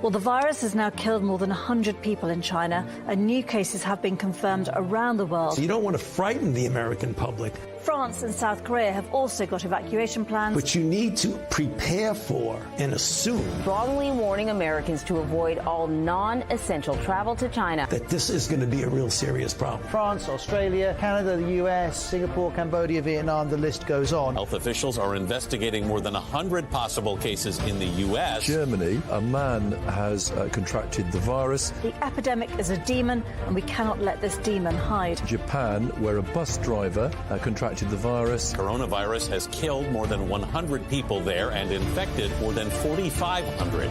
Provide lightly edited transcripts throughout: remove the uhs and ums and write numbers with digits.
Well, the virus has now killed more than 100 people in China, and new cases have been confirmed around the world. So you don't want to frighten the American public. France and South Korea have also got evacuation plans. But you need to prepare for and assume strongly warning Americans to avoid all non-essential travel to China. That this is going to be a real serious problem. France, Australia, Canada, the US, Singapore, Cambodia, Vietnam, the list goes on. Health officials are investigating more than 100 possible cases in the US. Germany, a man has contracted the virus. The epidemic is a demon, and we cannot let this demon hide. Japan, where a bus driver contracted the virus. Coronavirus has killed more than 100 people there and infected more than 4,500.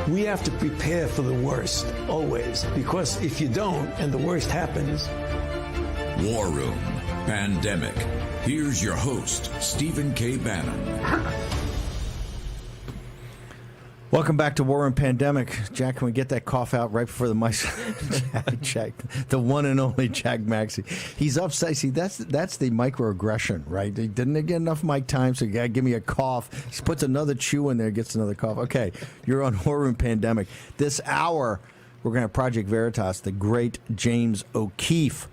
We have to prepare for the worst, always, because if you don't and the worst happens. War Room Pandemic. Here's your host, Stephen K. Bannon. Welcome back to War Room Pandemic. Jack, can we get that cough out right before the mic? Jack, the one and only Jack Maxey. He's upset. See, that's the microaggression, right? He didn't get enough mic time, so you got to give me a cough. He puts another chew in there, gets another cough. Okay, you're on War Room Pandemic. This hour, we're going to have Project Veritas, the great James O'Keefe,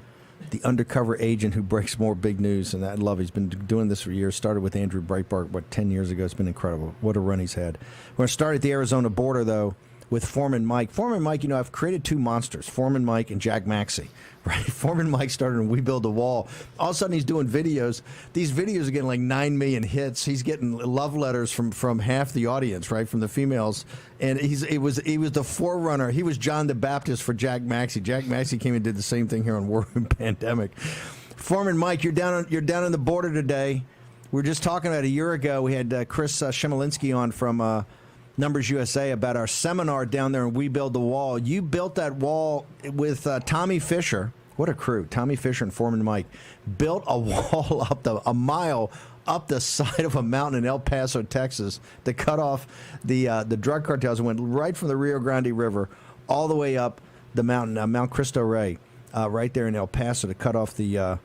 the undercover agent who breaks more big news, and I love. He's been doing this for years. Started with Andrew Breitbart, 10 years ago. It's been incredible. What a run he's had. We're going to start at the Arizona border, though, with Foreman Mike. Foreman Mike, I've created two monsters, Foreman Mike and Jack Maxey. Right? Foreman Mike started in We Build a Wall. All of a sudden, he's doing videos. These videos are getting like 9 million hits. He's getting love letters from half the audience, right, from the females. And he was the forerunner. He was John the Baptist for Jack Maxey. Jack Maxey came and did the same thing here on War Room Pandemic. Foreman Mike, you're down on the border today. We were just talking about a year ago. We had Chris Shemilinski on from Numbers USA about our seminar down there in We Build the Wall. You built that wall with Tommy Fisher. What a crew. Tommy Fisher and Foreman Mike built a wall a mile up the side of a mountain in El Paso, Texas, to cut off the drug cartels. It went right from the Rio Grande River all the way up the mountain, Mount Cristo Rey, right there in El Paso to cut off the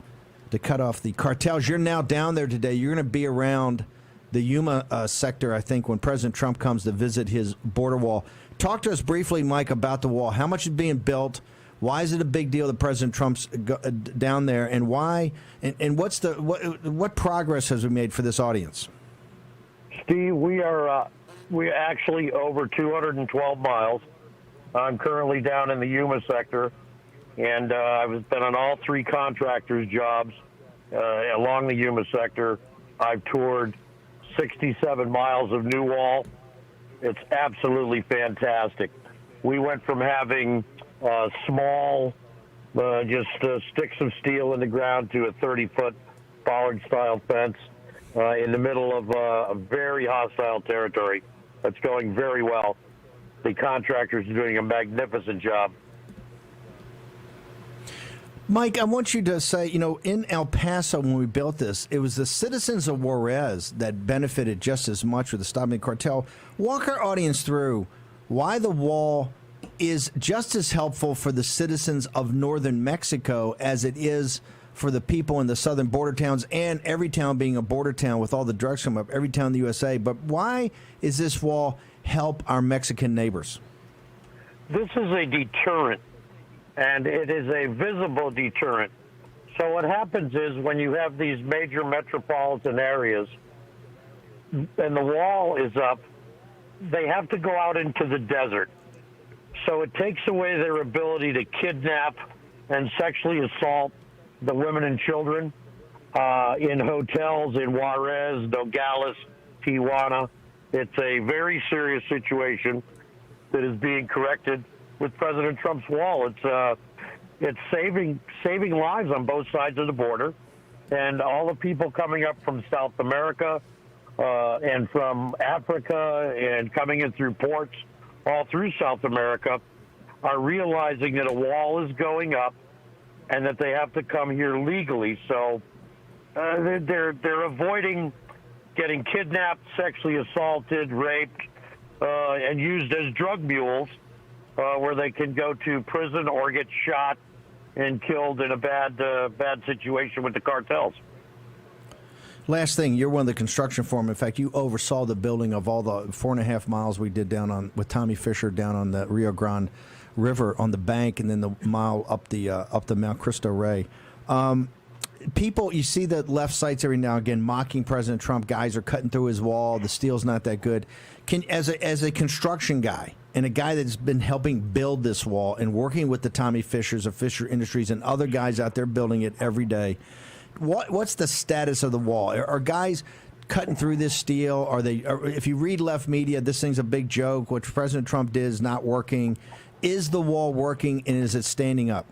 cartels. You're now down there today. You're going to be around the Yuma sector, I think, when President Trump comes to visit his border wall. Talk to us briefly, Mike, about the wall. How much is being built? Why is it a big deal that President Trump's down there, and why? And what progress has we made for this audience? Steve, we actually over 212 miles. I'm currently down in the Yuma sector, and I've been on all three contractors' jobs along the Yuma sector. I've toured 67 miles of new wall. It's absolutely fantastic. We went from having small, sticks of steel in the ground to a 30-foot bollard-style fence in the middle of a very hostile territory. That's going very well. The contractors are doing a magnificent job. Mike, I want you to say, in El Paso when we built this, it was the citizens of Juarez that benefited just as much with the stopping the cartel. Walk our audience through why the wall is just as helpful for the citizens of northern Mexico as it is for the people in the southern border towns, and every town being a border town with all the drugs coming up, every town in the USA. But why is this wall help our Mexican neighbors? This is a deterrent, and it is a visible deterrent. So what happens is when you have these major metropolitan areas and the wall is up, they have to go out into the desert. So it takes away their ability to kidnap and sexually assault the women and children in hotels in Juarez, Nogales, Tijuana. It's a very serious situation that is being corrected with President Trump's wall. It's saving lives on both sides of the border, and all the people coming up from South America and from Africa and coming in through ports all through South America are realizing that a wall is going up and that they have to come here legally. So they're avoiding getting kidnapped, sexually assaulted, raped, and used as drug mules, where they can go to prison or get shot and killed in a bad situation with the cartels. Last thing, you're one of the construction foremen. In fact, you oversaw the building of all the 4.5 miles we did down on with Tommy Fisher down on the Rio Grande River on the bank, and then the mile up the Mount Cristo Rey. People, you see the left sites every now and again mocking President Trump. Guys are cutting through his wall. The steel's not that good. As a construction guy and a guy that's been helping build this wall and working with the Tommy Fishers of Fisher Industries and other guys out there building it every day, what's the status of the wall? Are guys cutting through this steel? If you read left media, this thing's a big joke. What President Trump did is not working. Is the wall working, and is it standing up?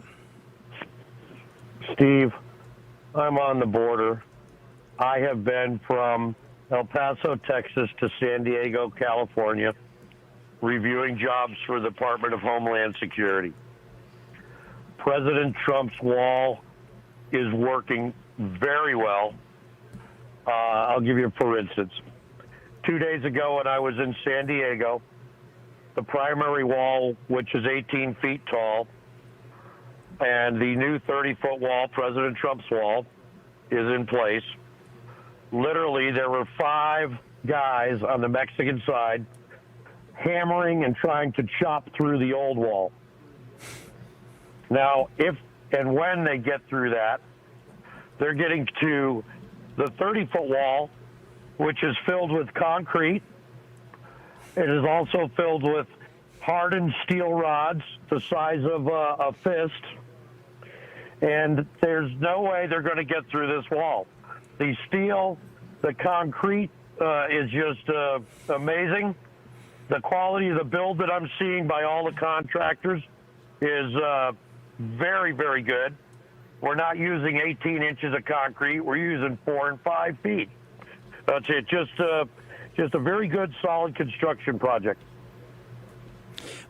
Steve, I'm on the border. I have been from El Paso, Texas to San Diego, California, reviewing jobs for the Department of Homeland Security. President Trump's wall is working very well. I'll give you, for instance, 2 days ago when I was in San Diego, the primary wall, which is 18 feet tall, and the new 30-foot wall, President Trump's wall, is in place. Literally, there were 5 guys on the Mexican side hammering and trying to chop through the old wall. Now, if and when they get through that, they're getting to the 30-foot wall, which is filled with concrete. It is also filled with hardened steel rods the size of a fist. And there's no way they're going to get through this wall. The steel, the concrete is just amazing. The quality of the build that I'm seeing by all the contractors is very, very good. We're not using 18 inches of concrete. We're using 4 and 5 feet. That's it. Just a very good, solid construction project.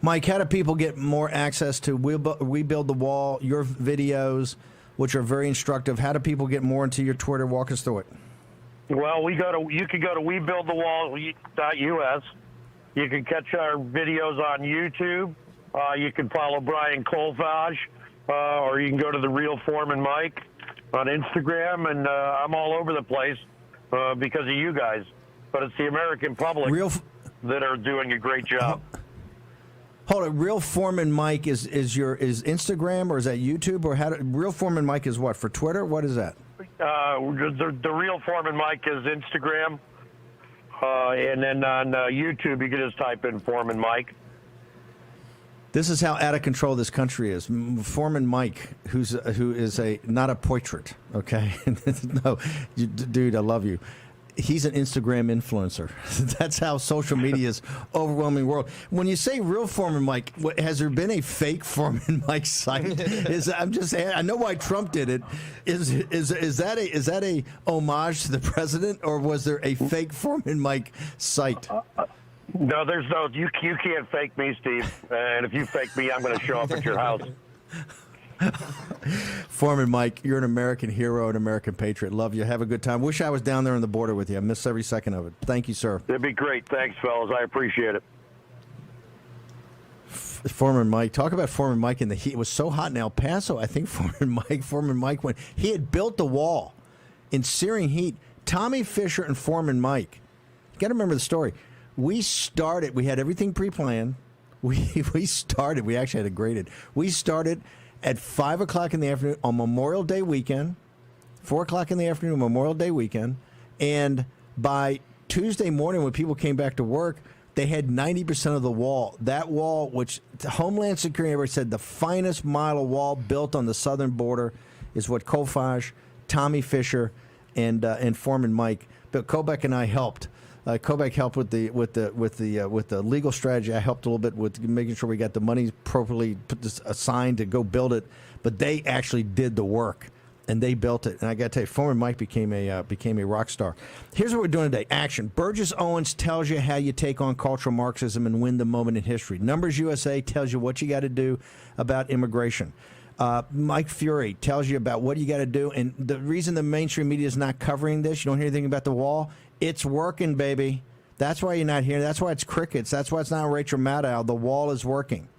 Mike, how do people get more access to We Build the Wall, your videos, which are very instructive? How do people get more into your Twitter? Walk us through it. Well, you can go to WeBuildTheWall.us. You can catch our videos on YouTube. You can follow Brian Colfage, or you can go to The Real Foreman Mike on Instagram, and I'm all over the place because of you guys. But it's the American public that are doing a great job. Hold on, Real Foreman Mike is Instagram, or is that YouTube, or Real Foreman Mike is what, for Twitter? What is that? The Real Foreman Mike is Instagram, and then on YouTube you can just type in Foreman Mike. This is how out of control this country is. Foreman Mike, who is not a portrait, okay? No, dude, I love you. He's an Instagram influencer. That's how social media is overwhelming world. When you say Real Foreman Mike, has there been a fake Foreman Mike site? I know why Trump did it. Is that a homage to the president, or was there a fake Foreman Mike site? No, there's no. You can't fake me, Steve. And if you fake me, I'm going to show up at your house. Foreman Mike, you're an American hero, an American patriot. Love you. Have a good time. Wish I was down there on the border with you. I miss every second of it. Thank you, sir. It'd be great. Thanks, fellas. I appreciate it. Foreman Mike. Talk about Foreman Mike in the heat. It was so hot in El Paso. I think Foreman Mike, when he had built the wall in searing heat, Tommy Fisher and Foreman Mike. You got to remember the story. We had everything pre-planned. We started. We actually had it graded. We started at 5 o'clock in the afternoon on Memorial Day weekend, 4 o'clock in the afternoon, Memorial Day weekend, and by Tuesday morning when people came back to work, they had 90% of the wall. That wall, which Homeland Security ever said the finest model wall built on the southern border, is what Colfage, Tommy Fisher, and Foreman Mike. But Kobach and I helped. Kobach helped with the legal strategy. I helped a little bit with making sure we got the money properly assigned to go build it. But they actually did the work, and they built it. And I got to tell you, Foreman Mike became a rock star. Here's what we're doing today: action. Burgess Owens tells you how you take on cultural Marxism and win the moment in history. Numbers USA tells you what you got to do about immigration. Mike Fury tells you about what you got to do. And the reason the mainstream media is not covering this, you don't hear anything about the wall. It's working, baby. That's why you're not hearing. That's why it's crickets. That's why it's not Rachel Maddow. The wall is working.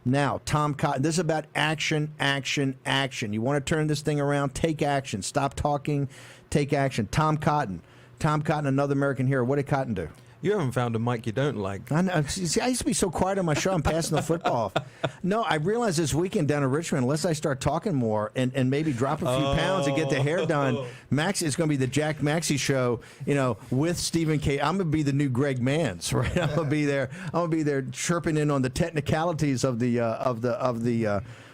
Now, Tom Cotton, this is about action, action, action. You want to turn this thing around? Take action. Stop talking. take action. Tom Cotton, another American hero. What did Cotton do? You haven't found a mic you don't like. I know. See, I used to be so quiet on my show. I'm passing the football off. No, I realized this weekend down in Richmond, unless I start talking more and maybe drop a few pounds and get the hair done, Max, it's going to be the Jack Maxey show, with Stephen K. I'm going to be the new Greg Manns, right? I'm going to be there chirping in on the technicalities of the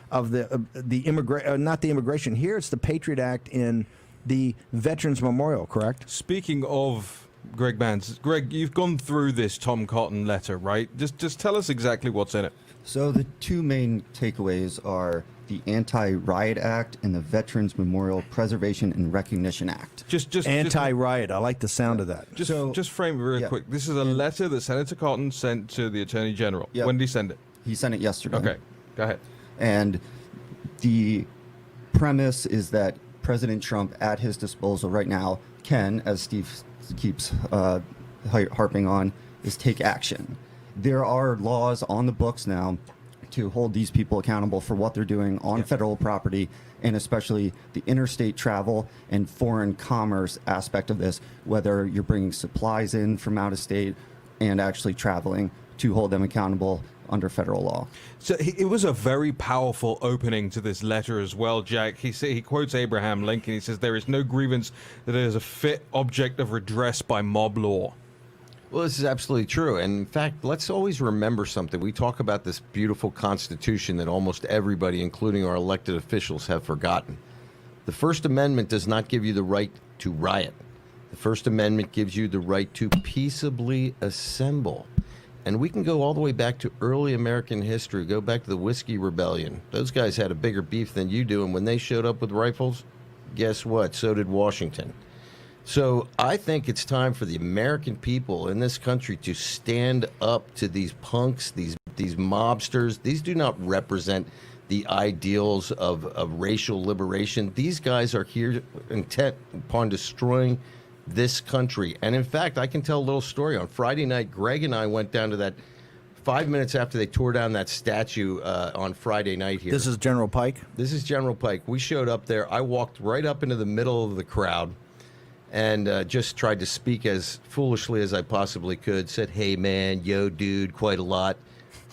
not the immigration. Here it's the Patriot Act in the Veterans Memorial, correct? Speaking of Greg Manns, Greg, you've gone through this Tom Cotton letter, right? Just tell us exactly what's in it. So the two main takeaways are the Anti-Riot Act and the Veterans Memorial Preservation and Recognition Act. Just anti-riot. I like the sound of that. Just frame it real quick. This is a letter that Senator Cotton sent to the Attorney General. Yep. When did he send it? He sent it yesterday. Okay, go ahead. And the premise is that President Trump, at his disposal right now, can, as Steve keeps harping on, is take action. There are laws on the books now to hold these people accountable for what they're doing on federal property, and especially the interstate travel and foreign commerce aspect of this, whether you're bringing supplies in from out of state and actually traveling, to hold them accountable under federal law. So it was a very powerful opening to this letter as well, Jack. He quotes Abraham Lincoln. He says, "There is no grievance that is a fit object of redress by mob law." Well, this is absolutely true. And in fact, let's always remember something. We talk about this beautiful Constitution that almost everybody, including our elected officials, have forgotten. The First Amendment does not give you the right to riot. The First Amendment gives you the right to peaceably assemble. And we can go all the way back to early American history, go back to the Whiskey Rebellion. Those guys had a bigger beef than you do, and when they showed up with rifles, guess what? So did Washington. So I think it's time for the American people in this country to stand up to these punks, these mobsters. These do not represent the ideals of racial liberation. These guys are here intent upon destroying this country. And in fact, I can tell a little story. On Friday night, Greg and I went down to that 5 minutes after they tore down that statue on Friday night here. This is General Pike? This is General Pike. We showed up there. I walked right up into the middle of the crowd and just tried to speak as foolishly as I possibly could. Said, "Hey, man, yo, dude," quite a lot.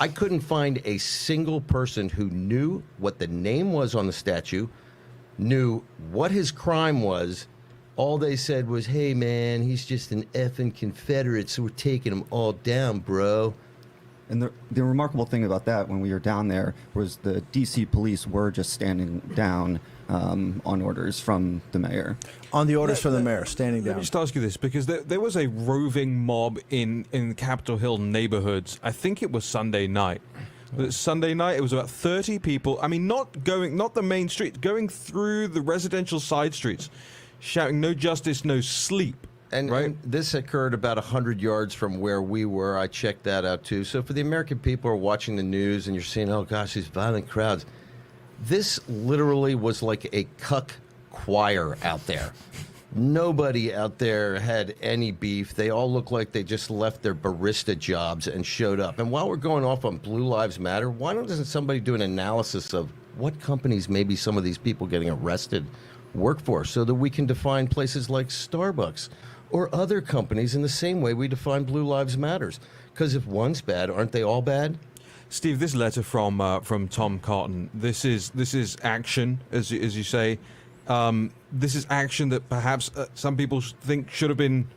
I couldn't find a single person who knew what the name was on the statue, knew what his crime was. All they said was, "Hey, man, he's just an effing Confederate, so we're taking him all down, bro." And the remarkable thing about that, when we were down there, was the D.C. police were just standing down on orders from the mayor. On the orders from the mayor, standing down. Let me just ask you this, because there was a roving mob in Capitol Hill neighborhoods. I think it was Sunday night. Sunday night, it was about 30 people. I mean, not the main street, going through the residential side streets, shouting, "No justice, no sleep." And this occurred about 100 yards from where we were. I checked that out, too. So for the American people who are watching the news and you're seeing, oh, gosh, these violent crowds, this literally was like a cuck choir out there. Nobody out there had any beef. They all looked like they just left their barista jobs and showed up. And while we're going off on Blue Lives Matter, why doesn't somebody do an analysis of what companies maybe some of these people getting arrested work for, so that we can define places like Starbucks or other companies in the same way we define Blue Lives Matters? Because if one's bad, aren't they all bad? Steve, this letter from Tom Cotton, this is action, as you say. This is action that perhaps some people think should have been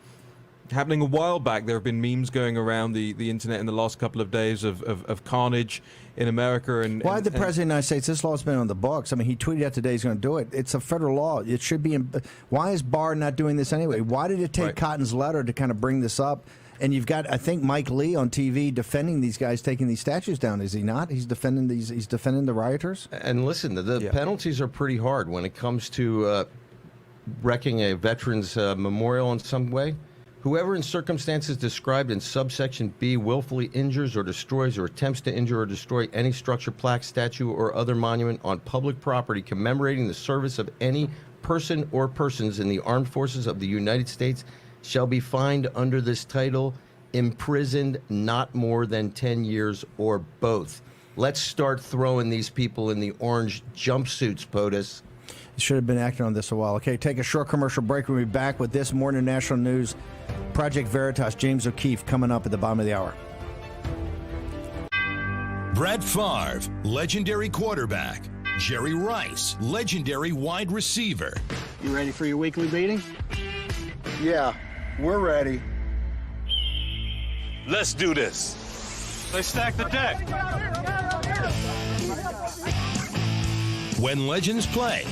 happening a while back. There have been memes going around the internet in the last couple of days of carnage in America. And why the President of the United States? This law's been on the books. I mean, he tweeted out today he's going to do it. It's a federal law. It should be. Why is Barr not doing this anyway? Why did it take Cotton's letter to kind of bring this up? And you've got, I think, Mike Lee on TV defending these guys taking these statues down. Is he not? He's defending these. He's defending the rioters. And listen, the penalties are pretty hard when it comes to wrecking a veterans memorial in some way. Whoever in circumstances described in subsection B willfully injures or destroys or attempts to injure or destroy any structure, plaque, statue, or other monument on public property commemorating the service of any person or persons in the armed forces of the United States shall be fined under this title, imprisoned not more than 10 years or both. Let's start throwing these people in the orange jumpsuits, POTUS. Should have been acting on this a while. Okay, take a short commercial break. We'll be back with this more international news. Project Veritas, James O'Keefe, coming up at the bottom of the hour. Brett Favre, legendary quarterback. Jerry Rice, legendary wide receiver. You ready for your weekly meeting? Yeah, we're ready. Let's do this. Let's stack the deck. When legends play,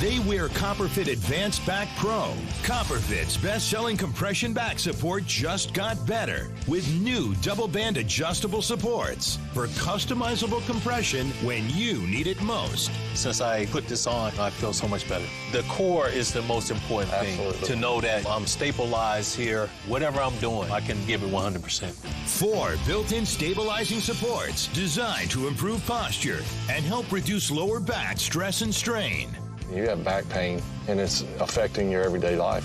they wear Copperfit Advanced Back Pro. Copperfit's best-selling compression back support just got better with new double-band adjustable supports for customizable compression when you need it most. Since I put this on, I feel so much better. The core is the most important thing. To know that I'm stabilized here. Whatever I'm doing, I can give it 100%. 4 built-in stabilizing supports designed to improve posture and help reduce lower back stress and strain. You have back pain and it's affecting your everyday life.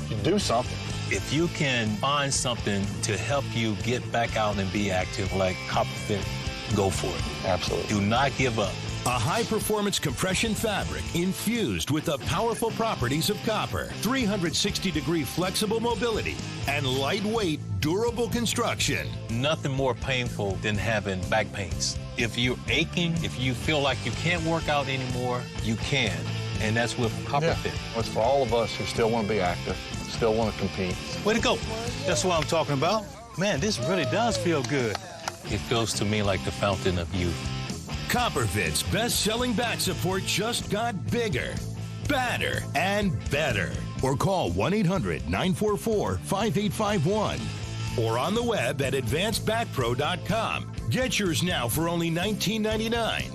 You do something. If you can find something to help you get back out and be active like Copperfit, go for it. Absolutely. Do not give up. A high-performance compression fabric infused with the powerful properties of copper, 360-degree flexible mobility, and lightweight, durable construction. Nothing more painful than having back pains. If you're aching, if you feel like you can't work out anymore, you can. And that's with Copperfit. Yeah. It's for all of us who still want to be active, still want to compete. Way to go. That's what I'm talking about. Man, this really does feel good. It feels to me like the fountain of youth. Copperfit's best-selling back support just got bigger, badder, and better. Or call 1-800-944-5851. Or on the web at advancedbackpro.com. Get yours now for only $19.99.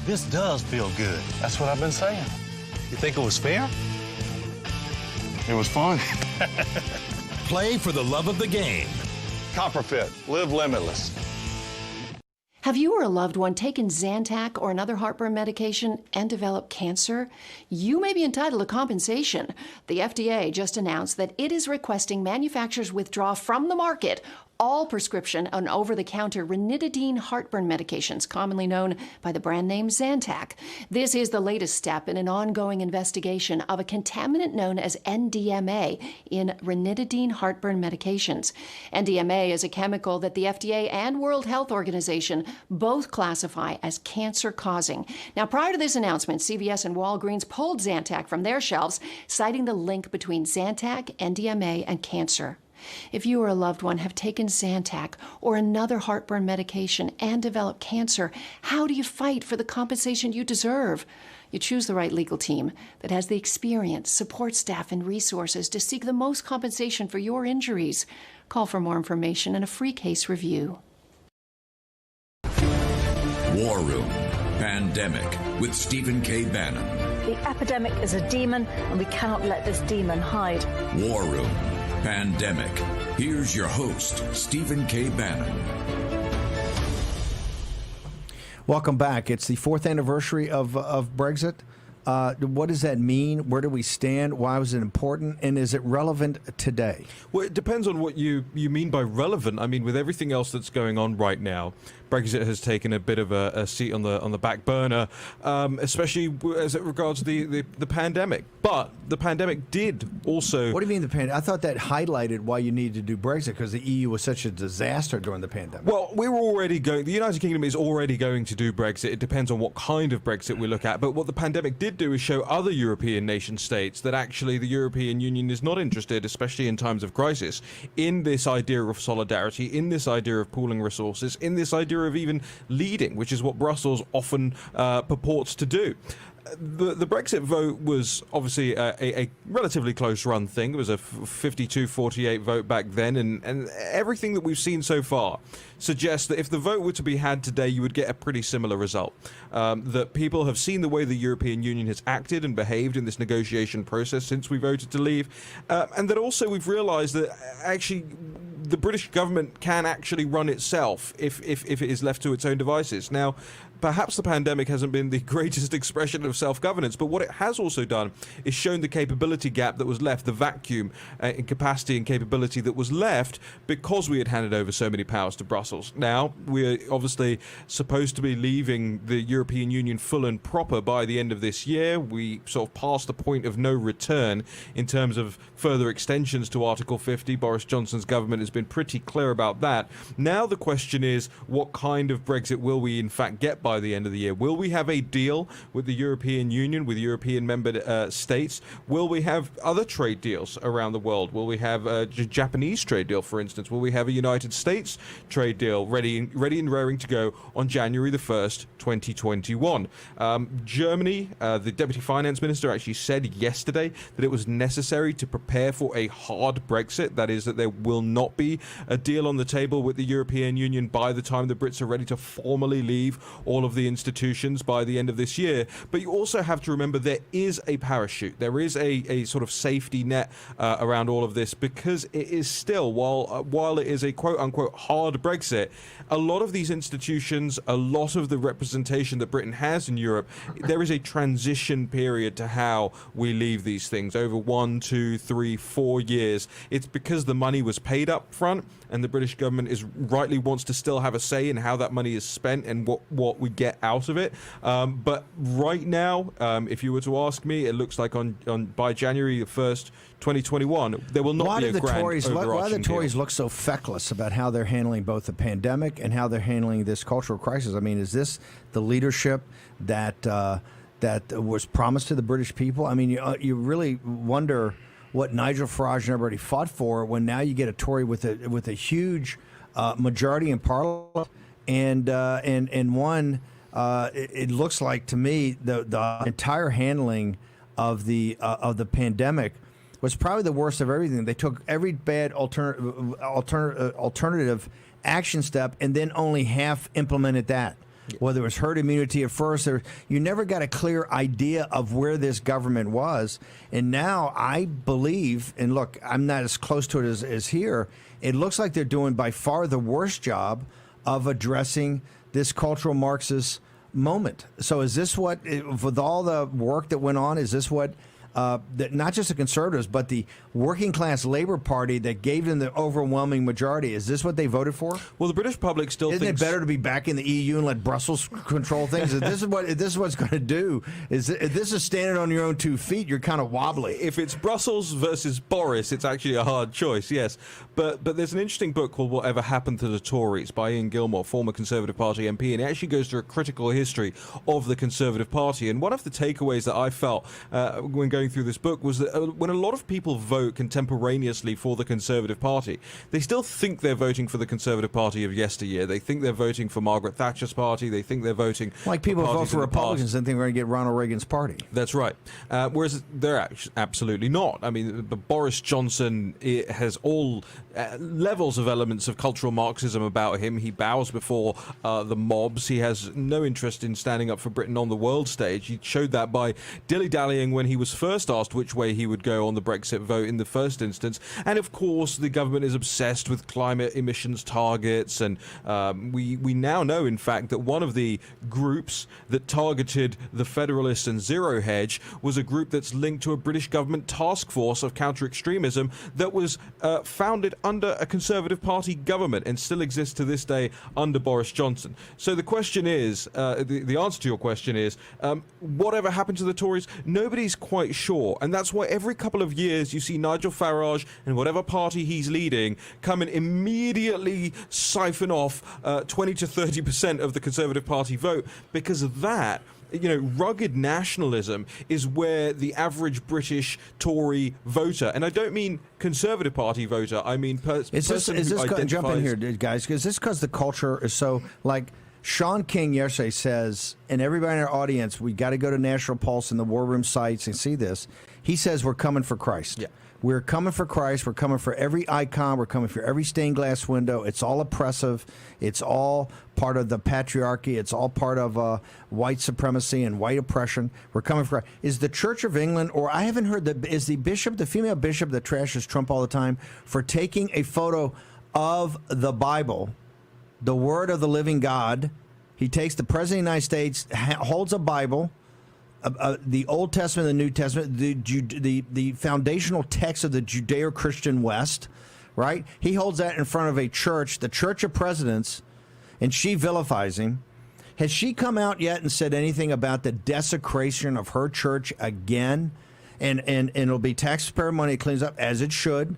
This does feel good. That's what I've been saying. You think it was fair? It was fun. Play for the love of the game. Copperfit, live limitless. Have you or a loved one taken Zantac or another heartburn medication and developed cancer? You may be entitled to compensation. The FDA just announced that it is requesting manufacturers withdraw from the market all prescription and over-the-counter ranitidine heartburn medications, commonly known by the brand name Zantac. This is the latest step in an ongoing investigation of a contaminant known as NDMA in ranitidine heartburn medications. NDMA is a chemical that the FDA and World Health Organization both classify as cancer-causing. Now, prior to this announcement, CVS and Walgreens pulled Zantac from their shelves, citing the link between Zantac, NDMA, and cancer. If you or a loved one have taken Zantac or another heartburn medication and developed cancer, how do you fight for the compensation you deserve? You choose the right legal team that has the experience, support staff, and resources to seek the most compensation for your injuries. Call for more information and a free case review. War Room Pandemic with Stephen K. Bannon. The epidemic is a demon, and we cannot let this demon hide. War Room Pandemic. Here's your host, Stephen K. Bannon. Welcome back. It's the 4th anniversary of Brexit. What does that mean? Where do we stand? Why was it important? And is it relevant today? Well, it depends on what you mean by relevant. I mean, with everything else that's going on right now, Brexit has taken a bit of a seat on the back burner, especially as it regards the pandemic. But the pandemic did also... What do you mean the pandemic? I thought that highlighted why you needed to do Brexit, because the EU was such a disaster during the pandemic. Well, we were already going... The United Kingdom is already going to do Brexit. It depends on what kind of Brexit we look at. But what the pandemic did do is show other European nation states that actually the European Union is not interested, especially in times of crisis, in this idea of solidarity, in this idea of pooling resources, in this idea of even leading, which is what Brussels often purports to do. The Brexit vote was obviously a relatively close-run thing. It was a 52-48 vote back then, and everything that we've seen so far suggests that if the vote were to be had today, you would get a pretty similar result. That people have seen the way the European Union has acted and behaved in this negotiation process since we voted to leave, and that also we've realised that actually the British government can actually run itself if it is left to its own devices. Now, perhaps the pandemic hasn't been the greatest expression of self-governance, but what it has also done is shown the capability gap that was left, the vacuum in capacity and capability that was left because we had handed over so many powers to Brussels. Now, we're obviously supposed to be leaving the European Union full and proper by the end of this year. We sort of passed the point of no return in terms of further extensions to Article 50. Boris Johnson's government has been pretty clear about that. Now the question is, what kind of Brexit will we in fact get by the end of the year? Will we have a deal with the European Union, with European member states? Will we have other trade deals around the world? Will we have a Japanese trade deal, for instance? Will we have a United States trade deal ready and raring to go on January the 1st, 2021? Germany, the Deputy Finance Minister actually said yesterday that it was necessary to prepare for a hard Brexit. That is, that there will not be a deal on the table with the European Union by the time the Brits are ready to formally leave all of the institutions by the end of this year. But you also have to remember there is a parachute. There is a sort of safety net around all of this, because it is still, while it is a quote-unquote hard Brexit, a lot of these institutions, a lot of the representation that Britain has in Europe, there is a transition period to how we leave these things over 1, 2, 3, 4 years. It's because the money was paid up front, and the British government rightly wants to still have a say in how that money is spent and what we get out of it. But right now, if you were to ask me, it looks like by January the 1st, 2021, there will not be a grand overarching deal. Why do the Tories look so feckless about how they're handling both the pandemic and how they're handling this cultural crisis? I mean, is this the leadership that was promised to the British people? I mean, you really wonder what Nigel Farage and everybody fought for when now you get a Tory with a huge majority in Parliament, and one. It looks like to me the entire handling of the pandemic was probably the worst of everything. They took every bad alternative action step and then only half implemented that. Whether it was herd immunity at first, you never got a clear idea of where this government was. And now I believe, and look, I'm not as close to it as here, it looks like they're doing by far the worst job of addressing this cultural Marxist moment. So is this what, with all the work that went on, is this what not just the conservatives, but the working class Labour Party that gave them the overwhelming majority, is this what they voted for? Well, the British public still Isn't it better to be back in the EU and let Brussels control things? If this is what it's going to do, if this is standing on your own 2 feet, you're kind of wobbly. If it's Brussels versus Boris, it's actually a hard choice, yes. But there's an interesting book called Whatever Happened to the Tories by Ian Gilmore, former Conservative Party MP, and it actually goes through a critical history of the Conservative Party. And one of the takeaways that I felt when going through this book was that when a lot of people vote contemporaneously for the Conservative Party, they still think they're voting for the Conservative Party of yesteryear. They think they're voting for Margaret Thatcher's party. They think they're voting like people vote for Republicans and think we're going to get Ronald Reagan's party. That's right. Whereas they're absolutely not. I mean, Boris Johnson has all levels of elements of cultural Marxism about him. He bows before the mobs. He has no interest in standing up for Britain on the world stage. He showed that by dilly-dallying when he was first asked which way he would go on the Brexit vote in the first instance. And of course, the government is obsessed with climate emissions targets. And we now know, in fact, that one of the groups that targeted the Federalists and Zero Hedge was a group that's linked to a British government task force of counter-extremism that was founded under a Conservative Party government and still exists to this day under Boris Johnson. So the question is, the answer to your question is, whatever happened to the Tories, nobody's quite sure. And that's why every couple of years you see Nigel Farage and whatever party he's leading come and immediately siphon off 20 to 30% of the Conservative Party vote, because of that. You know, rugged nationalism is where the average British Tory voter, and I don't mean Conservative Party voter, I mean person who identifies... Jump in here, guys. Is this because the culture is so, like, Sean King yesterday says, and everybody in our audience, we got to go to National Pulse and the War Room sites and see this. He says we're coming for Christ. Yeah. We're coming for Christ. We're coming for every icon. We're coming for every stained glass window. It's all oppressive. It's all part of the patriarchy. It's all part of white supremacy and white oppression. We're coming for Christ. Is the Church of England, or I haven't heard, is the bishop, the female bishop that trashes Trump all the time, for taking a photo of the Bible, the Word of the living God? He takes the President of the United States, holds a Bible, the Old Testament, the New Testament, the foundational text of the Judeo-Christian West, right? He holds that in front of a church, the Church of Presidents, and she vilifies him. Has she come out yet and said anything about the desecration of her church again? And it'll be taxpayer money it cleans up, as it should.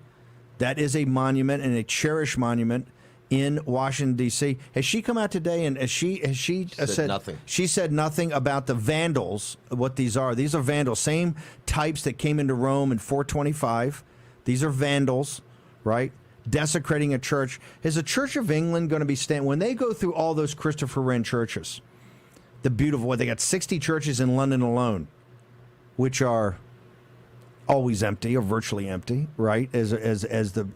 That is a monument and a cherished monument in Washington, D.C. Has she come out today and has she said nothing? She said nothing about the vandals, what these are. These are vandals, same types that came into Rome in 425. These are vandals, right? Desecrating a church. Is the Church of England going to be when they go through all those Christopher Wren churches, the beautiful, they got 60 churches in London alone, which are always empty or virtually empty, right? As the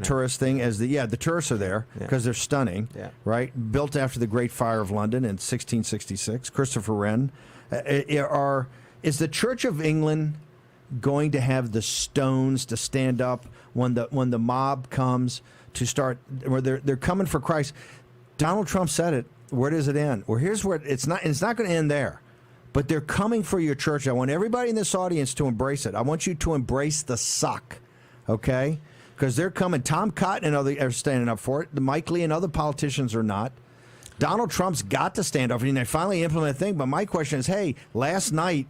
tourist thing, the tourists are there because they're stunning, right? Built after the Great Fire of London in 1666. Christopher Wren. Is the Church of England going to have the stones to stand up when the mob comes to start? Where they're coming for Christ. Donald Trump said it. Where does it end? Well, here's where it's not going to end there. But they're coming for your church. I want everybody in this audience to embrace it. I want you to embrace the suck, okay? Because they're coming. Tom Cotton and others are standing up for it. Mike Lee and other politicians are not. Donald Trump's got to stand up. I mean, they finally implement a thing. But my question is, hey, last night,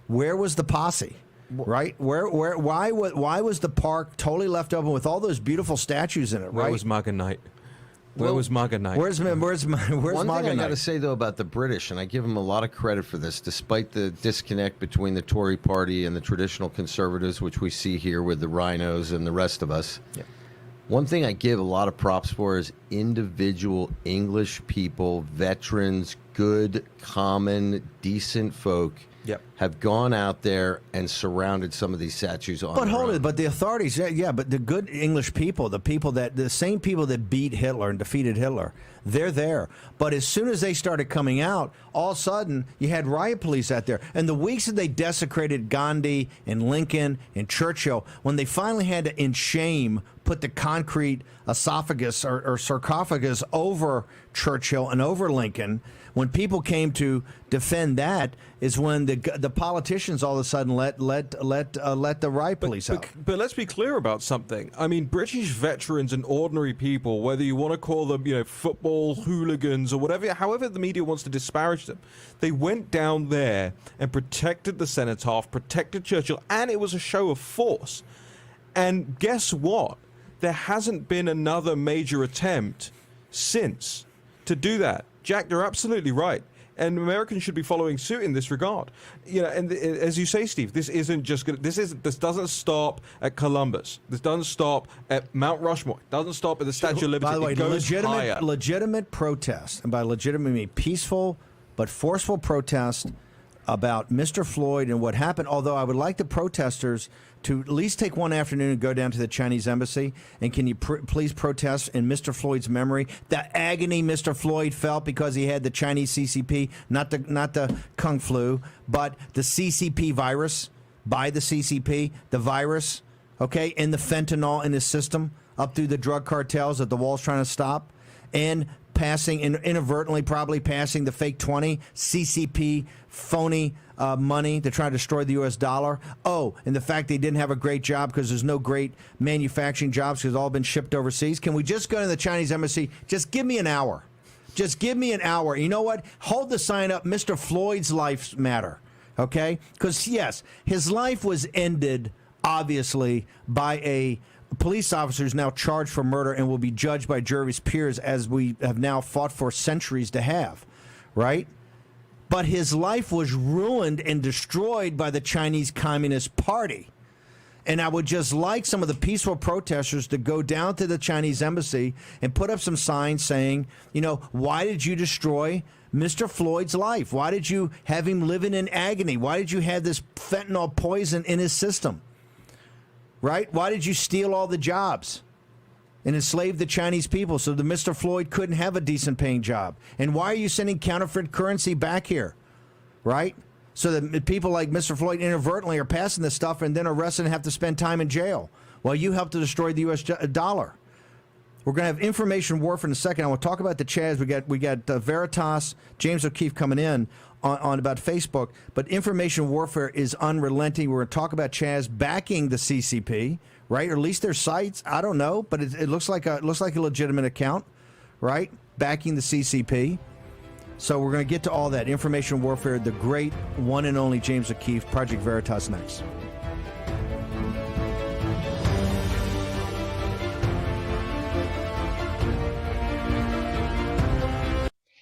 where was the posse? Right? Why was the park totally left open with all those beautiful statues in it? Where was MAGA night? Where was MAGA night? Where's One MAGA thing I got to night? say, though, about the British, and I give them a lot of credit for this, despite the disconnect between the Tory party and the traditional conservatives, which we see here with the rhinos and the rest of us. Yeah. One thing I give a lot of props for is individual English people, veterans, good, common, decent folk have gone out there and surrounded some of these statues on. But hold it, but the authorities, but the good English people, the same people that beat Hitler and defeated Hitler, they're there. But as soon as they started coming out, all of a sudden you had riot police out there. And the weeks that they desecrated Gandhi and Lincoln and Churchill, when they finally had to, in shame, put the concrete esophagus or sarcophagus over Churchill and over Lincoln, when people came to defend that, is when the politicians all of a sudden let the riot police out. But let's be clear about something. I mean, British veterans and ordinary people, whether you want to call them, football hooligans or whatever, however the media wants to disparage them, they went down there and protected the cenotaph, protected Churchill, and it was a show of force. And guess what? There hasn't been another major attempt since to do that. Jack, you're absolutely right. And Americans should be following suit in this regard. And as you say, Steve, this isn't just good. This doesn't stop at Columbus. This doesn't stop at Mount Rushmore. It doesn't stop at the Statue of Liberty. By the way, it goes higher. legitimate protest, and by legitimate I mean peaceful but forceful protest about Mr. Floyd and what happened. Although I would like the protesters to at least take one afternoon and go down to the Chinese embassy, and can you please protest in Mr. Floyd's memory the agony Mr. Floyd felt because he had the Chinese CCP, not the Kung Flu, but the CCP virus, by the CCP, the virus, okay, and the fentanyl in his system up through the drug cartels that the wall's trying to stop, and inadvertently probably passing the fake 20 CCP phony money to try to destroy the U.S. dollar. Oh, and the fact they didn't have a great job because there's no great manufacturing jobs because it's all been shipped overseas. Can we just go to the Chinese embassy? Just give me an hour. Just give me an hour. You know what? Hold the sign up, Mr. Floyd's lives matter. Okay? Because, yes, his life was ended, obviously, by a police officer who's now charged for murder and will be judged by jury's peers, as we have now fought for centuries to have, right? But his life was ruined and destroyed by the Chinese Communist Party. And I would just like some of the peaceful protesters to go down to the Chinese embassy and put up some signs saying, why did you destroy Mr. Floyd's life? Why did you have him living in agony? Why did you have this fentanyl poison in his system? Right? Why did you steal all the jobs and enslave the Chinese people so that Mr. Floyd couldn't have a decent paying job? And why are you sending counterfeit currency back here? Right? So that people like Mr. Floyd inadvertently are passing this stuff and then arrested and have to spend time in jail while you helped to destroy the U.S. dollar. We're going to have information warfare in a second. I want to talk about the Chads. We got Veritas, James O'Keefe coming in on about Facebook. But information warfare is unrelenting. We're going to talk about Chads backing the CCP, right? Or at least their sites. I don't know, but it looks like a legitimate account, right? Backing the CCP. So we're going to get to all that. Information warfare, the great one and only James O'Keefe, Project Veritas next.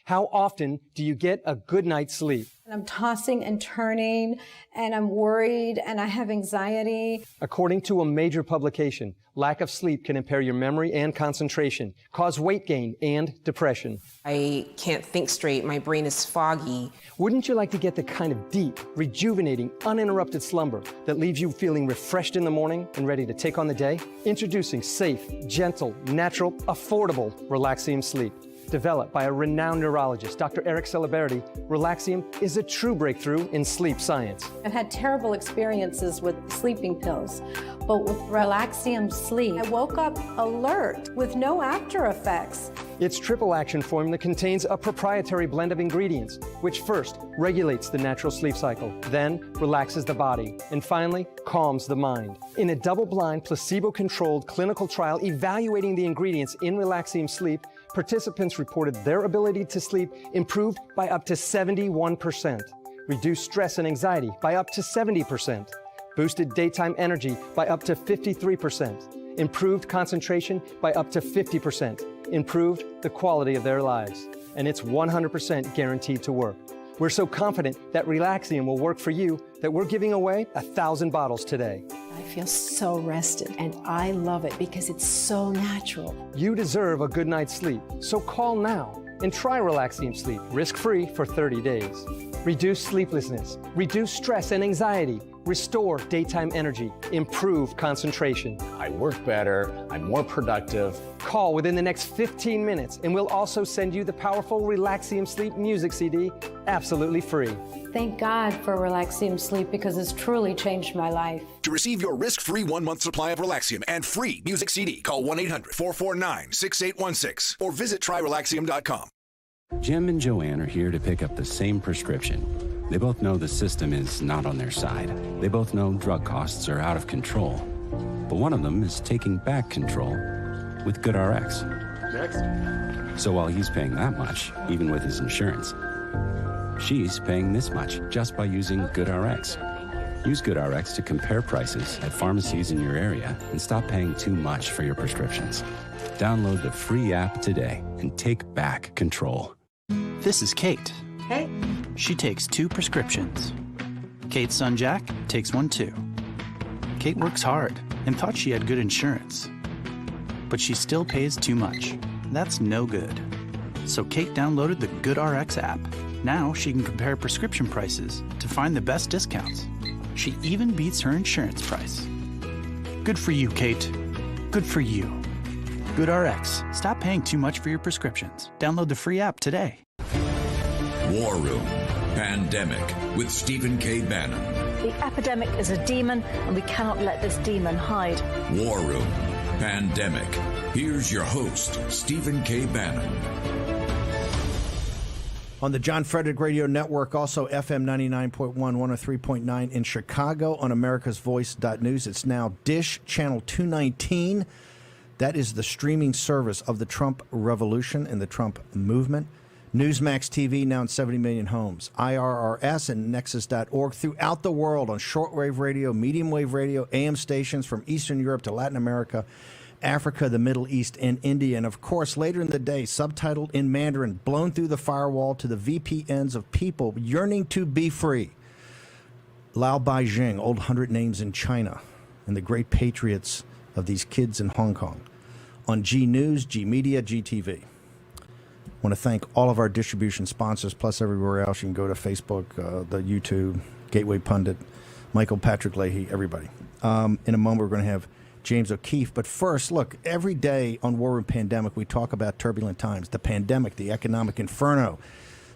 How often do you get a good night's sleep? I'm tossing and turning, and I'm worried, and I have anxiety. According to a major publication, lack of sleep can impair your memory and concentration, cause weight gain and depression. I can't think straight. My brain is foggy. Wouldn't you like to get the kind of deep, rejuvenating, uninterrupted slumber that leaves you feeling refreshed in the morning and ready to take on the day? Introducing safe, gentle, natural, affordable Relaxium Sleep. Developed by a renowned neurologist, Dr. Eric Celeberity, Relaxium is a true breakthrough in sleep science. I've had terrible experiences with sleeping pills, but with Relaxium Sleep, I woke up alert with no after effects. Its triple action formula contains a proprietary blend of ingredients, which first regulates the natural sleep cycle, then relaxes the body, and finally calms the mind. In a double-blind, placebo-controlled clinical trial evaluating the ingredients in Relaxium Sleep, participants reported their ability to sleep improved by up to 71%, reduced stress and anxiety by up to 70%, boosted daytime energy by up to 53%, improved concentration by up to 50%, improved the quality of their lives. And it's 100% guaranteed to work. We're so confident that Relaxium will work for you that we're giving away 1,000 bottles today. I feel so rested, and I love it because it's so natural. You deserve a good night's sleep, so call now and try Relaxium Sleep, risk-free for 30 days. Reduce sleeplessness, reduce stress and anxiety, restore daytime energy, improve concentration. I work better, I'm more productive. Call within the next 15 minutes and we'll also send you the powerful Relaxium Sleep music CD absolutely free. Thank God for Relaxium Sleep because it's truly changed my life. To receive your risk-free 1-month supply of Relaxium and free music CD, call 1-800-449-6816 or visit tryrelaxium.com. Jim and Joanne are here to pick up the same prescription. They both know the system is not on their side. They both know drug costs are out of control. But one of them is taking back control with GoodRx. Next. So while he's paying that much, even with his insurance, she's paying this much just by using GoodRx. Use GoodRx to compare prices at pharmacies in your area and stop paying too much for your prescriptions. Download the free app today and take back control. This is Kate. Hey. She takes 2 prescriptions. Kate's son Jack takes 1 too. Kate works hard and thought she had good insurance. But she still pays too much. That's no good. So Kate downloaded the GoodRx app. Now she can compare prescription prices to find the best discounts. She even beats her insurance price. Good for you, Kate. Good for you. GoodRx. Stop paying too much for your prescriptions. Download the free app today. War Room Pandemic with Stephen K. Bannon. The epidemic is a demon, and we cannot let this demon hide. War Room Pandemic. Here's your host, Stephen K. Bannon. On the John Frederick Radio Network, also FM 99.1, 103.9 in Chicago on americasvoice.news. It's now Dish Channel 219. That is the streaming service of the Trump revolution and the Trump movement. Newsmax TV now in 70 million homes. IRRS and Nexus.org throughout the world on shortwave radio, medium wave radio, AM stations from Eastern Europe to Latin America, Africa, the Middle East, and India. And of course, later in the day, subtitled in Mandarin, blown through the firewall to the VPNs of people yearning to be free. Lao Beijing, old 100 names in China, and the great patriots of these kids in Hong Kong. On G News, G Media, GTV. I want to thank all of our distribution sponsors, plus everywhere else. You can go to Facebook, the YouTube, Gateway Pundit, Michael Patrick Leahy, everybody. In a moment, we're going to have James O'Keefe. But first, look, every day on War Room Pandemic, we talk about turbulent times, the pandemic, the economic inferno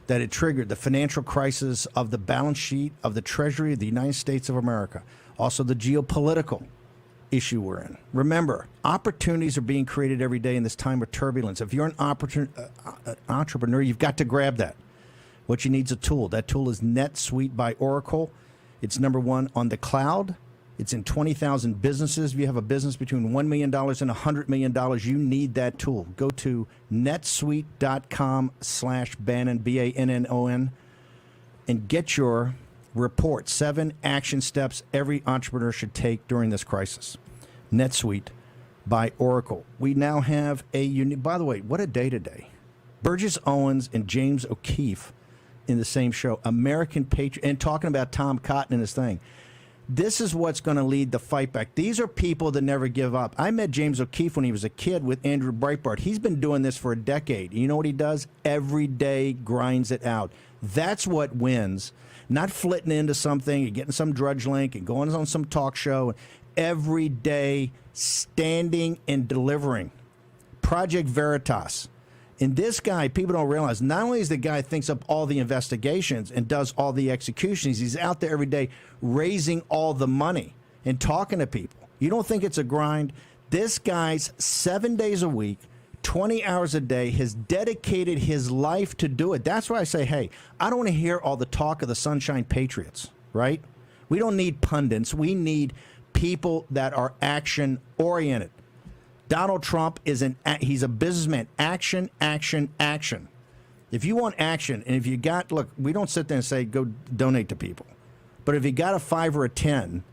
that it triggered, the financial crisis of the balance sheet of the Treasury of the United States of America, also the geopolitical issue we're in. Remember, opportunities are being created every day in this time of turbulence. If you're an entrepreneur, you've got to grab that. What you need is a tool. That tool is NetSuite by Oracle. It's #1 on the cloud. It's in 20,000 businesses. If you have a business between $1 million and $100 million, you need that tool. Go to netsuite.com/Bannon, Bannon, and get your report. 7 action steps every entrepreneur should take during this crisis. NetSuite by Oracle. We now have a unique, by the way, what a day today. Burgess Owens and James O'Keefe in the same show. American Patriot, and talking about Tom Cotton and his thing. This is what's going to lead the fight back. These are people that never give up. I met James O'Keefe when he was a kid with Andrew Breitbart. He's been doing this for a decade. You know what he does? Every day grinds it out. That's what wins. Not flitting into something and getting some drudge link and going on some talk show. Every day standing and delivering. Project Veritas. And this guy, people don't realize, not only is the guy thinks up all the investigations and does all the executions, he's out there every day raising all the money and talking to people. You don't think it's a grind? This guy's 7 days a week, 20 hours a day, has dedicated his life to do it. That's why I say, hey, I don't want to hear all the talk of the Sunshine Patriots, right? We don't need pundits. We need people that are action-oriented. Donald Trump he's a businessman. Action, action, action. If you want action, and if you got, look, we don't sit there and say, go donate to people. But if you got a 5 or a 10,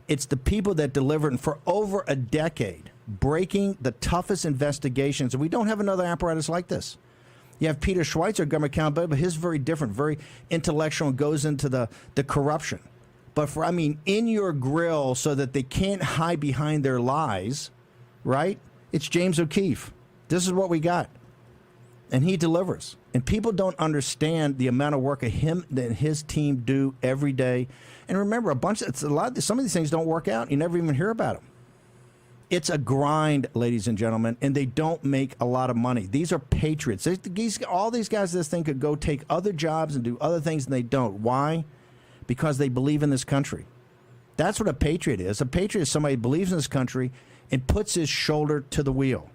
it's the people that delivered, and for over a decade, breaking the toughest investigations. And we don't have another apparatus like this. You have Peter Schweitzer, government accountability, but his is very different, very intellectual, and goes into the corruption. But in your grill so that they can't hide behind their lies, right? It's James O'Keefe. This is what we got. And he delivers. And people don't understand the amount of work of him that his team do every day. And remember, some of these things don't work out. You never even hear about them. It's a grind, ladies and gentlemen, and they don't make a lot of money. These are patriots. All these guys in this thing could go take other jobs and do other things, and they don't. Why? Because they believe in this country. That's what a patriot is. A patriot is somebody who believes in this country and puts his shoulder to the wheel.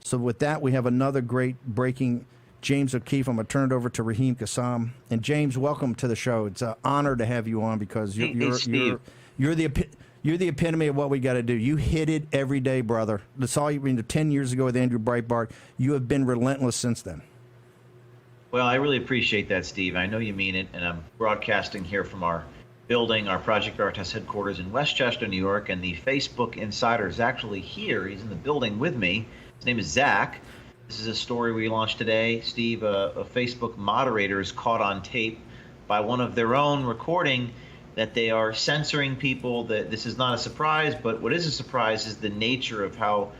So with that, we have another great breaking James O'Keefe. I'm going to turn it over to Raheem Kassam. And James, welcome to the show. It's an honor to have you on because you're the epitome of what we got to do. You hit it every day, brother. That's all 10 years ago with Andrew Breitbart. You have been relentless since then. Well, I really appreciate that, Steve. I know you mean it, and I'm broadcasting here from our building, our Project Veritas headquarters in Westchester, New York, and the Facebook insider is actually here. He's in the building with me. His name is Zach. This is a story we launched today. Steve, a Facebook moderator is caught on tape by one of their own recording that they are censoring people. That this is not a surprise, but what is a surprise is the nature of how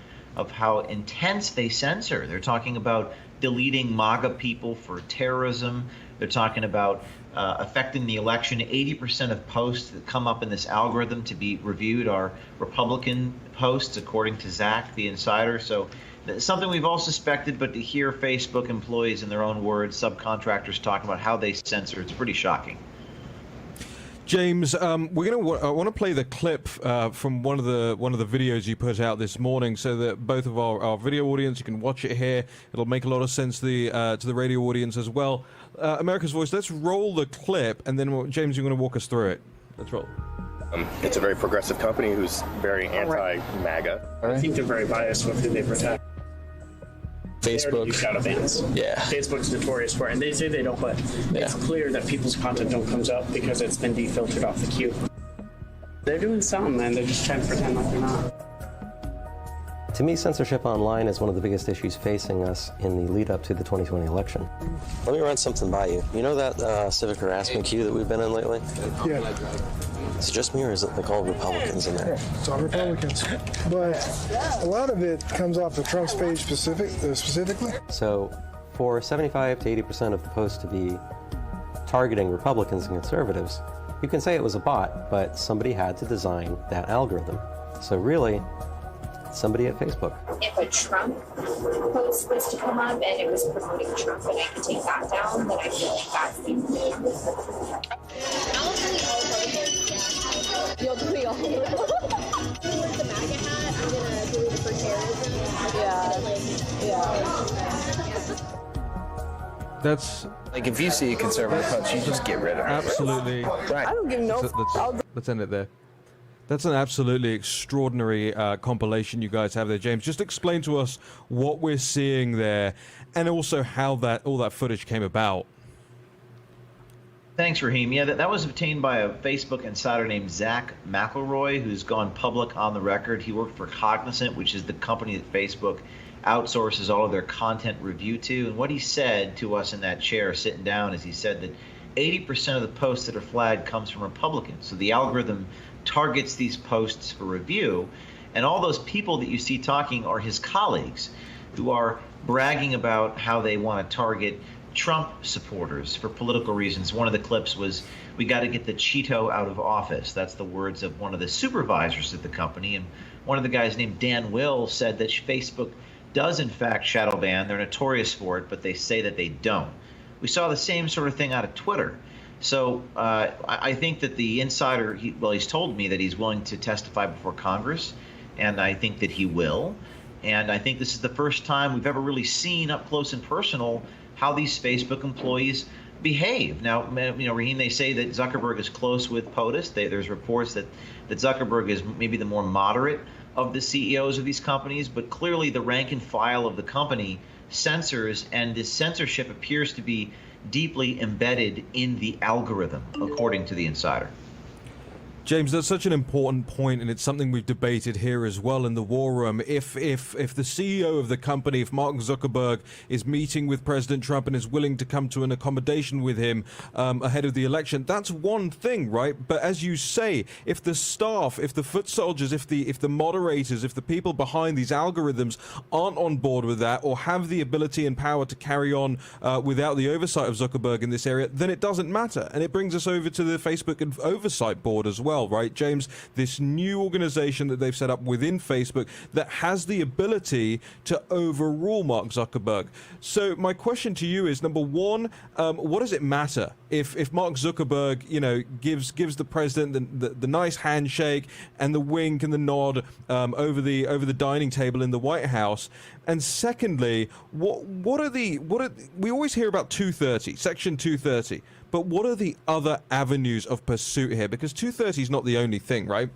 intense they censor. They're talking about deleting MAGA people for terrorism. They're talking about affecting the election. 80% of posts that come up in this algorithm to be reviewed are Republican posts, according to Zach, the insider. So that's something we've all suspected, but to hear Facebook employees in their own words, subcontractors talking about how they censor, it's pretty shocking. James, I want to play the clip from one of the videos you put out this morning, so that both of our video audience, you can watch it here. It'll make a lot of sense to the radio audience as well. America's Voice. Let's roll the clip, and then James, you're going to walk us through it. Let's roll. It's a very progressive company who's very anti-MAGA. I think they're very biased with who they protect. Facebook. Shadow bans. Yeah. Facebook's notorious for it, and they say they don't, but it's clear that people's content don't comes up because it's been defiltered off the queue. They're doing something, man. They're just trying to pretend like they're not. To me, censorship online is one of the biggest issues facing us in the lead up to the 2020 election. Let me run something by you. You know that civic harassment queue that we've been in lately? Yeah. Is it just me, or is it like all Republicans in there? Yeah, it's all Republicans. But a lot of it comes off of Trump's page specifically. So for 75 to 80% of the posts to be targeting Republicans and conservatives, you can say it was a bot, but somebody had to design that algorithm. So really, somebody at Facebook. If a Trump post was to come up and it was promoting Trump and I could take that down, then I feel like that's the You'll feel. The MAGA hat, I'm gonna delete it for terrorism. Yeah. That's like if you see a conservative post, you just get rid of it. Absolutely. Right. I don't give no. Let's end it there. That's an absolutely extraordinary compilation you guys have there, James. Just explain to us what we're seeing there, and also how all that footage came about. Thanks, Raheem. Yeah, that was obtained by a Facebook insider named Zach McElroy, who's gone public on the record. He worked for Cognizant, which is the company that Facebook outsources all of their content review to. And what he said to us in that chair sitting down is he said that 80% of the posts that are flagged comes from Republicans. So the algorithm targets these posts for review, and all those people that you see talking are his colleagues who are bragging about how they want to target Trump supporters for political reasons. One of the clips was, "We got to get the Cheeto out of office." That's the words of one of the supervisors at the company. And one of the guys named Dan Will said that Facebook does in fact shadow ban. They're notorious for it, but they say that they don't. We saw the same sort of thing out of Twitter. So I think that the insider, he's told me that he's willing to testify before Congress, and I think that he will. And I think this is the first time we've ever really seen up close and personal how these Facebook employees behave. Now, Raheem, they say that Zuckerberg is close with POTUS. There's reports that Zuckerberg is maybe the more moderate of the CEOs of these companies, but clearly the rank and file of the company censors, and this censorship appears to be deeply embedded in the algorithm, according to the insider. James, that's such an important point, and it's something we've debated here as well in the War Room. If the CEO of the company, if Mark Zuckerberg is meeting with President Trump and is willing to come to an accommodation with him ahead of the election, that's one thing, right? But as you say, if the staff, if the foot soldiers, if the moderators, if the people behind these algorithms aren't on board with that, or have the ability and power to carry on without the oversight of Zuckerberg in this area, then it doesn't matter. And it brings us over to the Facebook Oversight Board as well. Right, James, this new organization that they've set up within Facebook that has the ability to overrule Mark Zuckerberg. So my question to you is, number one, what does it matter if Mark Zuckerberg, gives the president the nice handshake and the wink and the nod over the dining table in the White House? And secondly, what are we always hear about 230, Section 230. But what are the other avenues of pursuit here? Because 230 is not the only thing, right?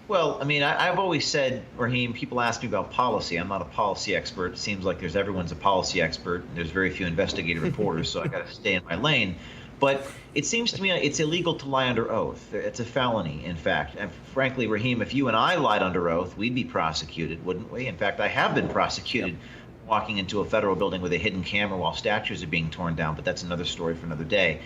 Well, I mean, I've always said, Raheem, people ask me about policy. I'm not a policy expert. It seems like everyone's a policy expert. And there's very few investigative reporters, so I got to stay in my lane. But it seems to me it's illegal to lie under oath. It's a felony, in fact. And frankly, Raheem, if you and I lied under oath, we'd be prosecuted, wouldn't we? In fact, I have been prosecuted. Yep. Walking into a federal building with a hidden camera while statues are being torn down, but that's another story for another day.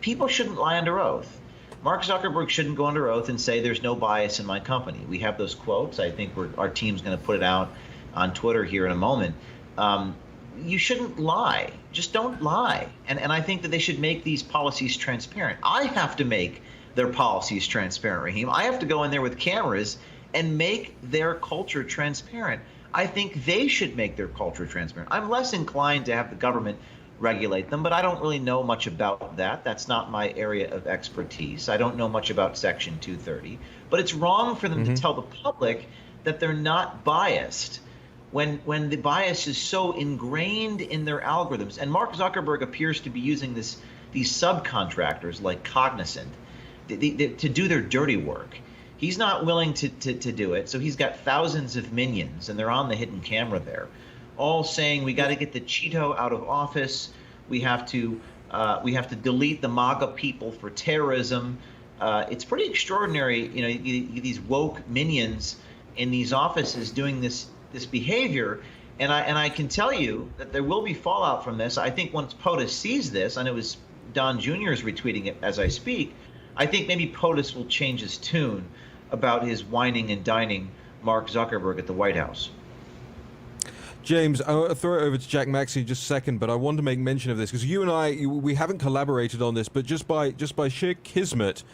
People shouldn't lie under oath. Mark Zuckerberg shouldn't go under oath and say there's no bias in my company. We have those quotes. I think our team's going to put it out on Twitter here in a moment. You shouldn't lie. Just don't lie. And I think that they should make these policies transparent. I have to make their policies transparent, Raheem. I have to go in there with cameras and make their culture transparent. I think they should make their culture transparent. I'm less inclined to have the government regulate them, but I don't really know much about that. That's not my area of expertise. I don't know much about Section 230. But it's wrong for them to tell the public that they're not biased when the bias is so ingrained in their algorithms. And Mark Zuckerberg appears to be using these subcontractors like Cognizant to do their dirty work. He's not willing to do it, so he's got thousands of minions, and they're on the hidden camera there, all saying we got to get the Cheeto out of office. We have to delete the MAGA people for terrorism. It's pretty extraordinary, these woke minions in these offices doing this behavior, and I can tell you that there will be fallout from this. I think once POTUS sees this, and it was Don Jr. is retweeting it as I speak, I think maybe POTUS will change his tune about his whining and dining Mark Zuckerberg at the White House. James, I'll throw it over to Jack Maxey in just a second, but I want to make mention of this because you and I, we haven't collaborated on this, but just by sheer kismet,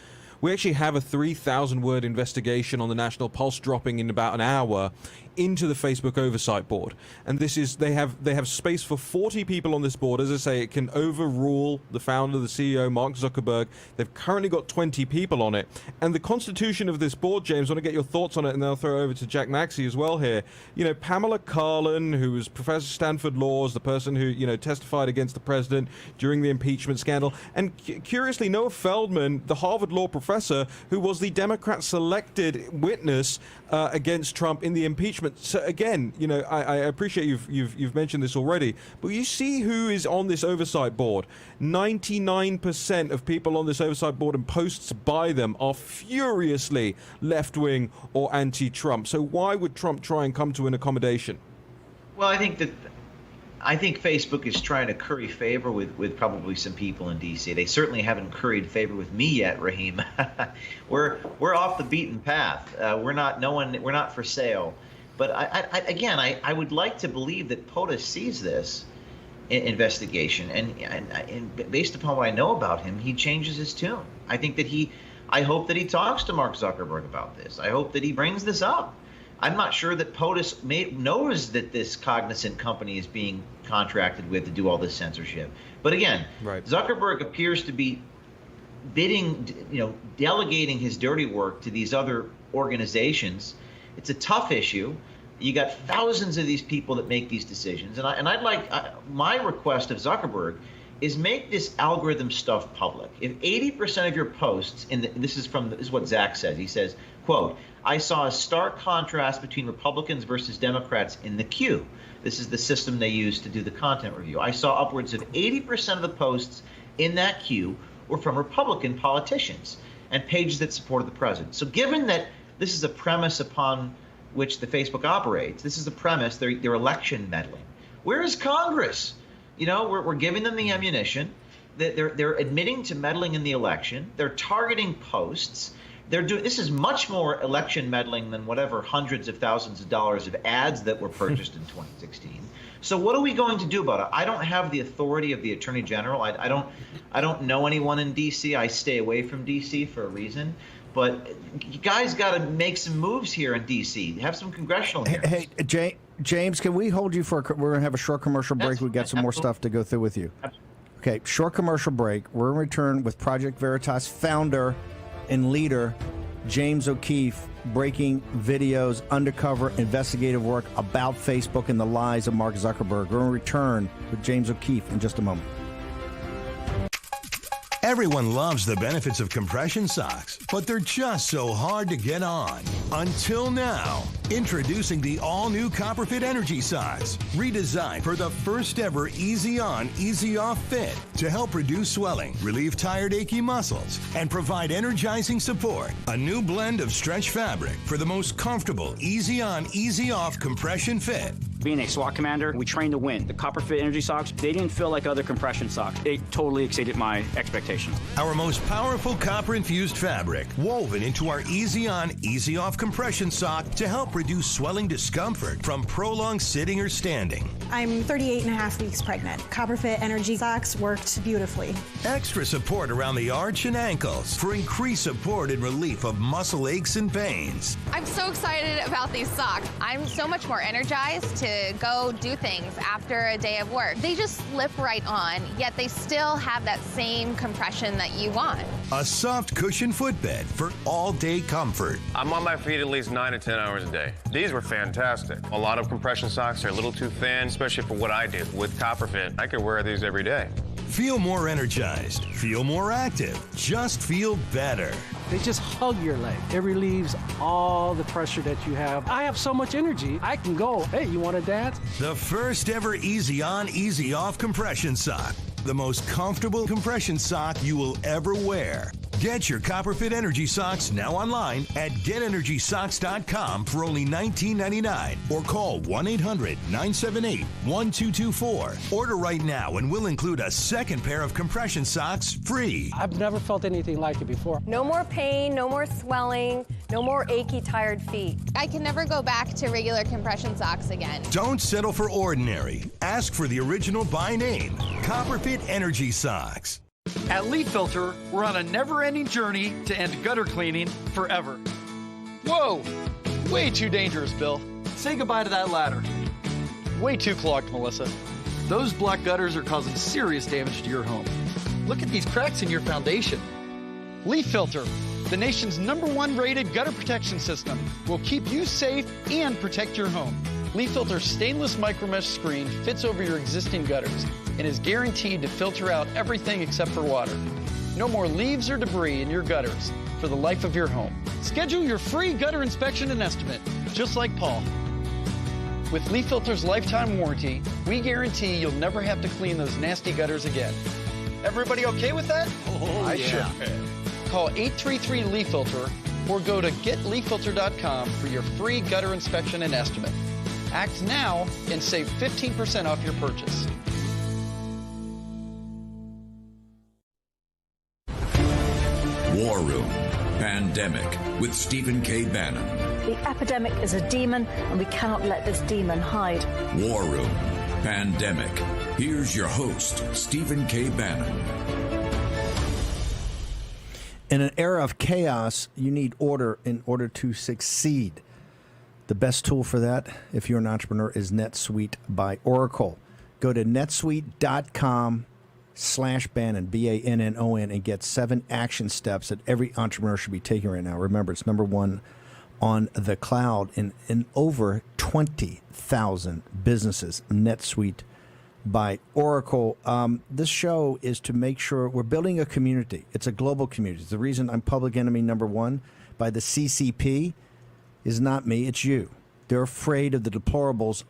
We actually have a 3,000-word investigation on the National Pulse dropping in about an hour into the Facebook Oversight Board. And this is, they have space for 40 people on this board. As I say, it can overrule the founder, the CEO, Mark Zuckerberg. They've currently got 20 people on it. And the constitution of this board, James, I want to get your thoughts on it, and then I'll throw it over to Jack Maxey as well here. You know, Pamela Karlan, who was Professor of Stanford Law, the person who, you know, testified against the president during the impeachment scandal. And curiously, Noah Feldman, the Harvard Law professor, who was the Democrat-selected witness against Trump in the impeachment. So again, you know, I appreciate you've mentioned this already, but you see who is on this oversight board. 99% of people on this oversight board and posts by them are furiously left-wing or anti-Trump. So why would Trump try and come to an accommodation? Well, I think Facebook is trying to curry favor with probably some people in D.C. They certainly haven't curried favor with me yet, Raheem. We're off the beaten path. We're not for sale. But I would like to believe that POTUS sees this investigation, and based upon what I know about him, he changes his tune. I hope that he talks to Mark Zuckerberg about this. I hope that he brings this up. I'm not sure that POTUS knows that this cognizant company is being contracted with to do all this censorship. But again, Zuckerberg appears to be delegating his dirty work to these other organizations. It's a tough issue. You got thousands of these people that make these decisions, and I'd like my request of Zuckerberg is make this algorithm stuff public. If 80% of your posts, this is what Zach says. He says, quote, "I saw a stark contrast between Republicans versus Democrats in the queue." This is the system they use to do the content review. "I saw upwards of 80% of the posts in that queue were from Republican politicians and pages that supported the president." So given that this is a premise upon which the Facebook operates, this is the premise, they're election meddling. Where is Congress? You know, we're giving them the ammunition. They're admitting to meddling in the election. They're targeting posts. This is much more election meddling than whatever hundreds of thousands of dollars of ads that were purchased in 2016. So what are we going to do about it? I don't have the authority of the Attorney General. I don't know anyone in D.C. I stay away from D.C. for a reason. But you guys got to make some moves here in D.C. Have some congressional hearings. Hey, James, can we hold you for we're going to have a short commercial break. We've got some more stuff to go through with you. Okay, short commercial break. We're in return with Project Veritas founder and leader James O'Keefe, breaking videos, undercover investigative work about Facebook and the lies of Mark Zuckerberg. We're in return with James O'Keefe in just a moment. Everyone loves the benefits of compression socks, but they're just so hard to get on. Until now. Introducing the all-new Copperfit Energy Socks, redesigned for the first ever easy on, easy off fit to help reduce swelling, relieve tired, achy muscles, and provide energizing support. A new blend of stretch fabric for the most comfortable easy on, easy off compression fit. Being a SWAT commander, we train to win. The Copperfit Energy Socks, they didn't feel like other compression socks. They totally exceeded my expectations. Our most powerful copper-infused fabric, woven into our easy on, easy off compression sock to help reduce swelling discomfort from prolonged sitting or standing. I'm 38 and a half weeks pregnant. Copperfit Energy Socks worked beautifully. Extra support around the arch and ankles for increased support and relief of muscle aches and pains. I'm so excited about these socks. I'm so much more energized to go do things after a day of work. They just slip right on, yet they still have that same compression that you want. A soft cushion footbed for all-day comfort. I'm on my feet at least 9 to 10 hours a day. These were fantastic. A lot of compression socks are a little too thin, especially for what I do. With Copperfit, I could wear these every day. Feel more energized. Feel more active. Just feel better. They just hug your leg. It relieves all the pressure that you have. I have so much energy, I can go, hey, you want to dance? The first ever easy on, easy off compression sock. The most comfortable compression sock you will ever wear. Get your Copperfit Energy Socks now online at GetEnergySocks.com for only $19.99 or call 1-800-978-1224. Order right now and we'll include a second pair of compression socks free. I've never felt anything like it before. No more pain, no more swelling, no more achy, tired feet. I can never go back to regular compression socks again. Don't settle for ordinary. Ask for the original by name, Copperfit Energy Socks. At Leaf Filter, we're on a never-ending journey to end gutter cleaning forever. Whoa! Way too dangerous, Bill. Say goodbye to that ladder. Way too clogged, Melissa. Those black gutters are causing serious damage to your home. Look at these cracks in your foundation. Leaf Filter, the nation's #1 rated gutter protection system, will keep you safe and protect your home. Leaf Filter's stainless micromesh screen fits over your existing gutters and is guaranteed to filter out everything except for water. No more leaves or debris in your gutters for the life of your home. Schedule your free gutter inspection and estimate, just like Paul. With Leaf Filter's lifetime warranty, we guarantee you'll never have to clean those nasty gutters again. Everybody okay with that? I should. Call 833-LEAF Filter or go to getleaffilter.com for your free gutter inspection and estimate. Act now and save 15% off your purchase. War Room Pandemic with Stephen K. Bannon. The epidemic is a demon, and we cannot let this demon hide. War Room Pandemic. Here's your host, Stephen K. Bannon. In an era of chaos, you need order in order to succeed. The best tool for that, if you're an entrepreneur, is NetSuite by Oracle. Go to netsuite.com/Bannon, Bannon, and get 7 action steps that every entrepreneur should be taking right now. Remember, it's #1 on the cloud in over 20,000 businesses. NetSuite by Oracle. This show is to make sure we're building a community. It's a global community. It's the reason I'm public enemy #1 by the CCP is not me, it's you. They're afraid of the deplorables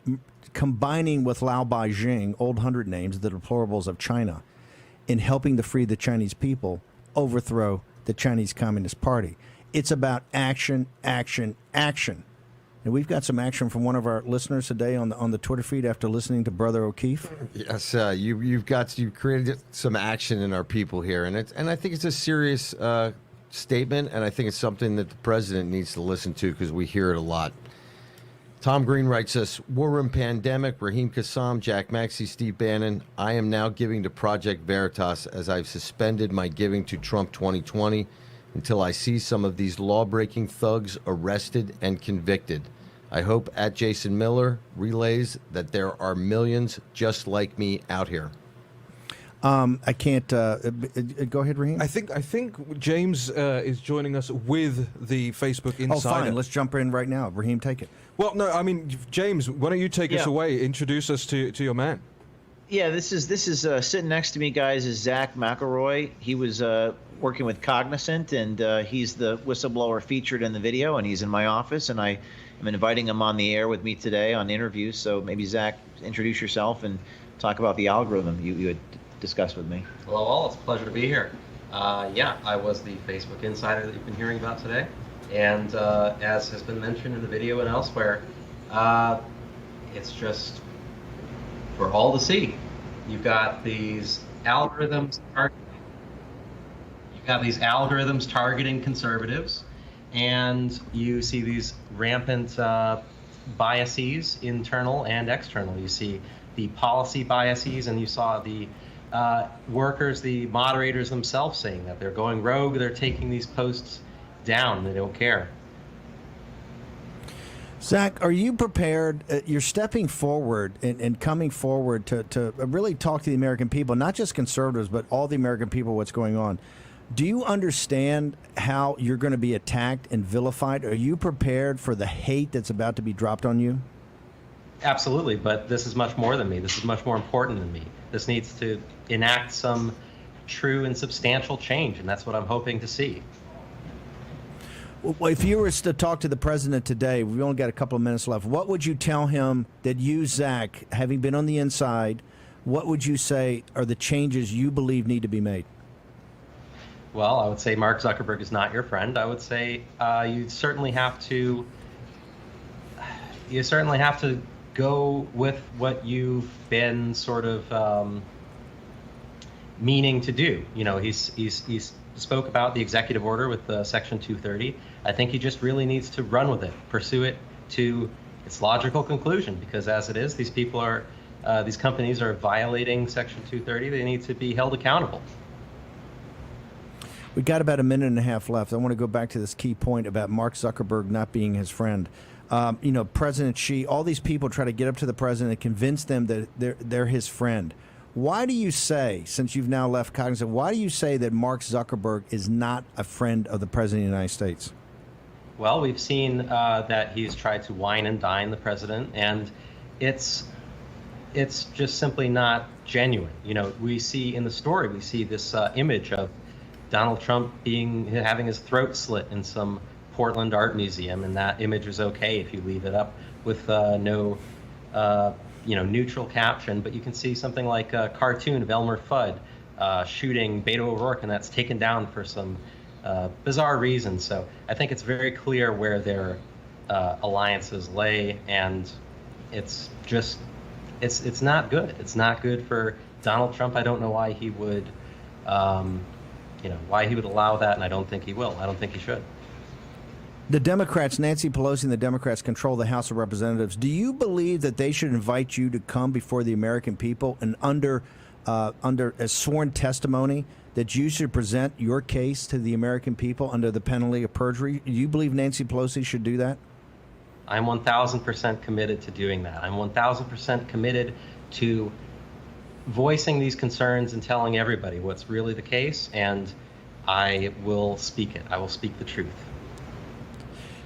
combining with Lao Beijing, old 100 names, the deplorables of China, in helping to free the Chinese people, overthrow the Chinese Communist Party. It's about action, action, action. And we've got some action from one of our listeners today on the Twitter feed after listening to Brother O'Keefe. Yes, you've created some action in our people here, and I think it's a serious statement, and I think it's something that the president needs to listen to because we hear it a lot. Tom Green writes us, War Room Pandemic, Raheem Kassam, Jack Maxey, Steve Bannon. I am now giving to Project Veritas as I've suspended my giving to Trump 2020 until I see some of these law-breaking thugs arrested and convicted. I hope at Jason Miller relays that there are millions just like me out here. I can't. Go ahead, Raheem. I think James is joining us with the Facebook Insider. Oh, fine. Let's jump in right now. Raheem, take it. Well, no, I mean, James, why don't you take us away? Introduce us to your man. Yeah, this is sitting next to me, guys, is Zach McElroy. He was working with Cognizant, and he's the whistleblower featured in the video, and he's in my office, and I am inviting him on the air with me today on interviews. So maybe, Zach, introduce yourself and talk about the algorithm you had discussed with me. Hello, all. It's a pleasure to be here. I was the Facebook Insider that you've been hearing about today. And as has been mentioned in the video and elsewhere, it's just for all to see. You've got these algorithms targeting conservatives, and you see these rampant biases, internal and external. You see the policy biases, and you saw the workers, the moderators themselves saying that they're going rogue, they're taking these posts down, they don't care. Zach, are you prepared? You're stepping forward and coming forward to really talk to the American people, not just conservatives, but all the American people, what's going on. Do you understand how you're going to be attacked and vilified? Are you prepared for the hate that's about to be dropped on you? Absolutely, but this is much more than me. This is much more important than me. This needs to enact some true and substantial change, and that's what I'm hoping to see. Well, if you were to talk to the president today, we've only got a couple of minutes left, what would you tell him that you, Zach, having been on the inside, what would you say are the changes you believe need to be made? Well, I would say Mark Zuckerberg is not your friend. I would say you certainly have to go with what you've been sort of meaning to do. You know, he's spoke about the executive order with Section 230. I think he just really needs to run with it, pursue it to its logical conclusion, because as it is, these people are, these companies are violating Section 230. They need to be held accountable. We got about a minute and a half left. I want to go back to this key point about Mark Zuckerberg not being his friend. President Xi, all these people try to get up to the president and convince them that they're his friend. Why do you say, since you've now left Cognizant, why do you say that Mark Zuckerberg is not a friend of the president of the United States? Well, we've seen that he's tried to wine and dine the president, and it's just simply not genuine. We see in the story, we see this image of Donald Trump having his throat slit in some Portland art museum, and that image is okay if you leave it up with no neutral caption. But you can see something like a cartoon of Elmer Fudd shooting Beto O'Rourke, and that's taken down for some bizarre reasons. So I think it's very clear where their alliances lay, and it's not good. It's not good for Donald Trump. I don't know why he would allow that, and I don't think he will. I don't think he should. The Democrats, Nancy Pelosi and the Democrats control the House of Representatives. Do you believe that they should invite you to come before the American people and under a sworn testimony that you should present your case to the American people under the penalty of perjury? Do you believe Nancy Pelosi should do that? I'm 1,000% committed to doing that. I'm 1,000% committed to voicing these concerns and telling everybody what's really the case, and I will speak it. I will speak the truth.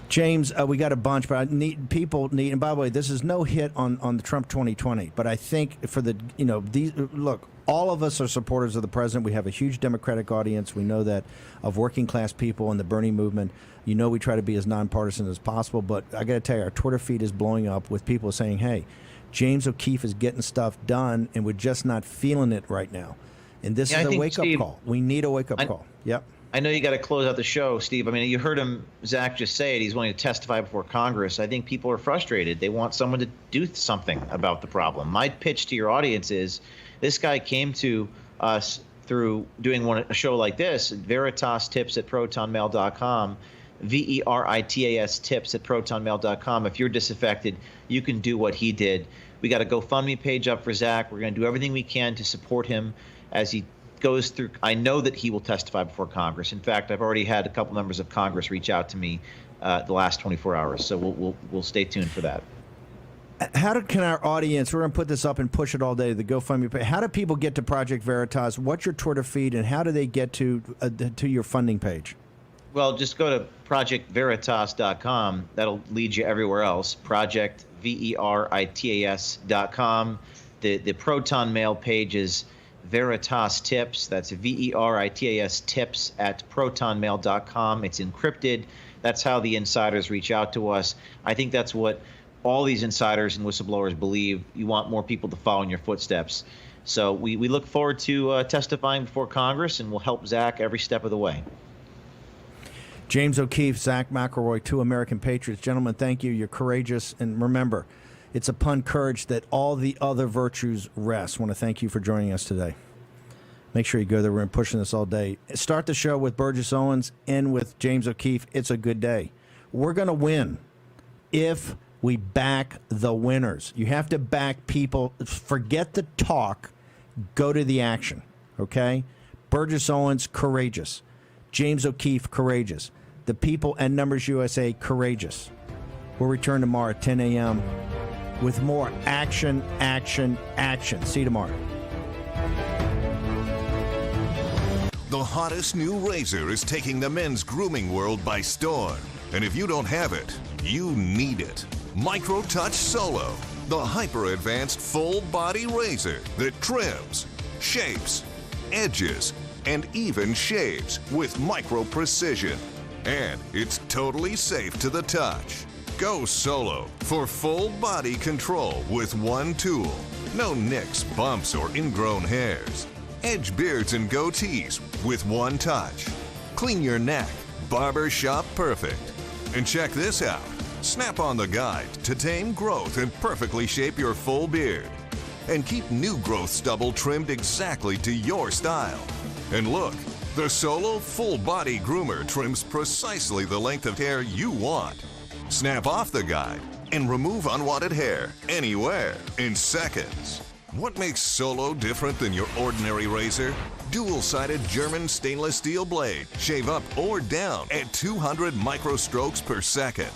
James, we got a bunch, but people need, and by the way, this is no hit on the Trump 2020, but I think for look, all of us are supporters of the president. We have a huge Democratic audience. We know that of working class people in the Bernie movement. We try to be as nonpartisan as possible, but I got to tell you, our Twitter feed is blowing up with people saying, hey, James O'Keefe is getting stuff done, and we're just not feeling it right now. And this is a wake-up call. We need a wake-up call. Yep. I know you got to close out the show, Steve. I mean, you heard him, Zach, just say it. He's willing to testify before Congress. I think people are frustrated. They want someone to do something about the problem. My pitch to your audience is this guy came to us through doing a show like this, Veritas Tips at ProtonMail.com, VERITAS Tips at ProtonMail.com. If you're disaffected, you can do what he did. We got a GoFundMe page up for Zach. We're going to do everything we can to support him as he goes through. I know that he will testify before Congress. In fact, I've already had a couple members of Congress reach out to me the last 24 hours. So we'll stay tuned for that. Can our audience, we're going to put this up and push it all day, the GoFundMe page. How do people get to Project Veritas? What's your Twitter feed, and how do they get to your funding page? Well, just go to projectveritas.com. That'll lead you everywhere else. ProjectVeritas.com. The Proton Mail page is Veritas Tips. That's VERITAS Tips at ProtonMail.com. It's encrypted. That's how the insiders reach out to us. I think that's what all these insiders and whistleblowers believe. You want more people to follow in your footsteps. So we look forward to testifying before Congress, and we'll help Zach every step of the way. James O'Keefe, Zach McElroy, two American patriots. Gentlemen, thank you. You're courageous. And remember, it's upon courage that all the other virtues rest. I want to thank you for joining us today. Make sure you go there. We're pushing this all day. Start the show with Burgess Owens, end with James O'Keefe. It's a good day. We're going to win if we back the winners. You have to back people. Forget the talk. Go to the action. Okay? Burgess Owens, courageous. James O'Keefe, courageous. The people and Numbers USA, courageous. We'll return tomorrow at 10 a.m. with more action, action, action. See you tomorrow. The hottest new razor is taking the men's grooming world by storm. And if you don't have it, you need it. Micro Touch Solo, the hyper-advanced full-body razor that trims, shapes, edges, and even shaves with micro precision. And it's totally safe to the touch. Go solo for full body control with one tool. No nicks, bumps, or ingrown hairs. Edge beards and goatees with one touch. Clean your neck, barber shop perfect. And check this out. Snap on the guide to tame growth and perfectly shape your full beard. And keep new growth stubble trimmed exactly to your style. And look, the Solo Full Body Groomer trims precisely the length of hair you want. Snap off the guide and remove unwanted hair anywhere in seconds. What makes Solo different than your ordinary razor? Dual-sided German stainless steel blade. Shave up or down at 200 microstrokes per second.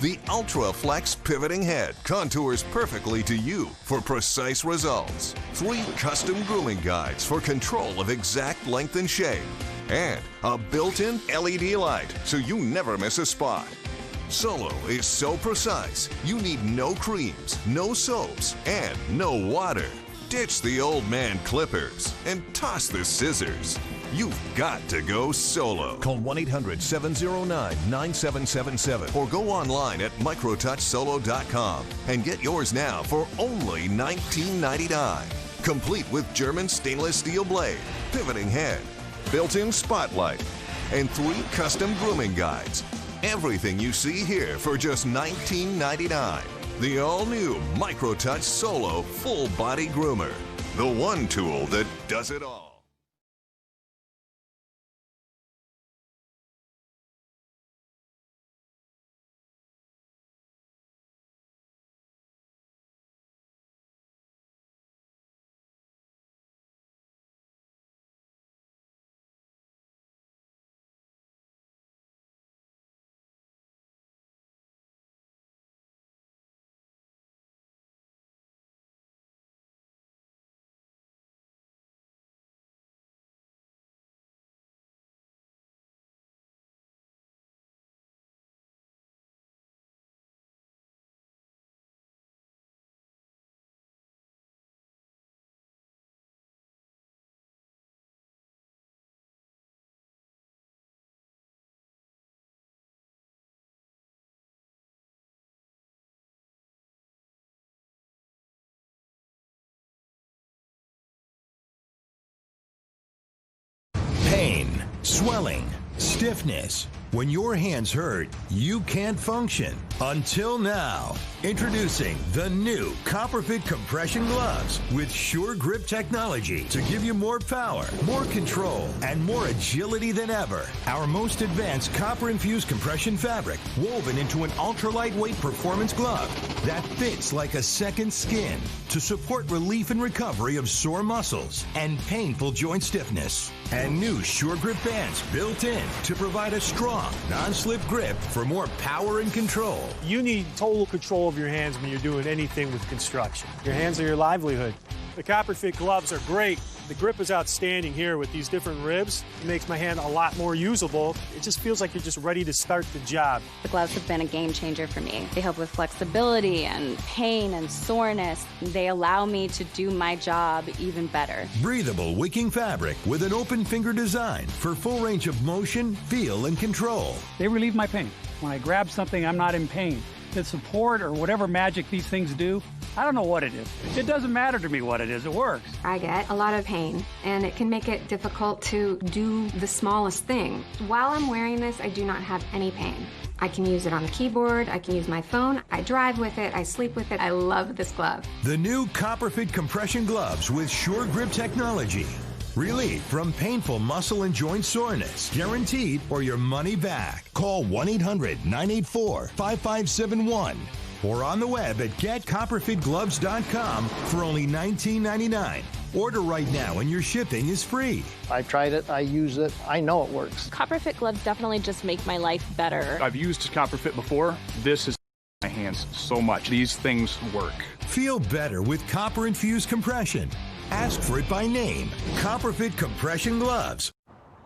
The Ultra Flex pivoting head contours perfectly to you for precise results. 3 custom grooming guides for control of exact length and shape. And a built-in LED light so you never miss a spot. Solo is so precise, you need no creams, no soaps, and no water. Ditch the old man clippers and toss the scissors. You've got to go Solo. Call 1-800-709-9777 or go online at microtouchsolo.com and get yours now for only $19.99. Complete with German stainless steel blade, pivoting head, built-in spotlight, and 3 custom grooming guides. Everything you see here for just $19.99. The all-new MicroTouch Solo Full Body Groomer. The one tool that does it all. Pain, swelling, stiffness. When your hands hurt, you can't function. Until now. Introducing the new CopperFit compression gloves with Sure Grip technology to give you more power, more control, and more agility than ever. Our most advanced copper-infused compression fabric woven into an ultra-lightweight performance glove that fits like a second skin to support relief and recovery of sore muscles and painful joint stiffness. And new Sure Grip bands built in to provide a strong, non-slip grip for more power and control. You need total control of your hands when you're doing anything with construction. Your hands are your livelihood. The CopperFit gloves are great. The grip is outstanding here with these different ribs. It makes my hand a lot more usable. It just feels like you're just ready to start the job. The gloves have been a game changer for me. They help with flexibility and pain and soreness. They allow me to do my job even better. Breathable wicking fabric with an open finger design for full range of motion, feel, and control. They relieve my pain. When I grab something, I'm not in pain. The support or whatever magic these things do, I don't know what it is. It doesn't matter to me what it is, it works. I get a lot of pain, and it can make it difficult to do the smallest thing. While I'm wearing this, I do not have any pain. I can use it on the keyboard, I can use my phone, I drive with it, I sleep with it. I love this glove. The new CopperFit compression gloves with Sure Grip technology. Relief from painful muscle and joint soreness. Guaranteed or your money back. Call 1-800-984-5571 or on the web at getcopperfitgloves.com for only $19.99. Order right now and your shipping is free. I tried it, I use it, I know it works. CopperFit gloves definitely just make my life better. I've used CopperFit before. This is my hands so much. These things work. Feel better with copper-infused compression. Ask for it by name. CopperFit compression gloves.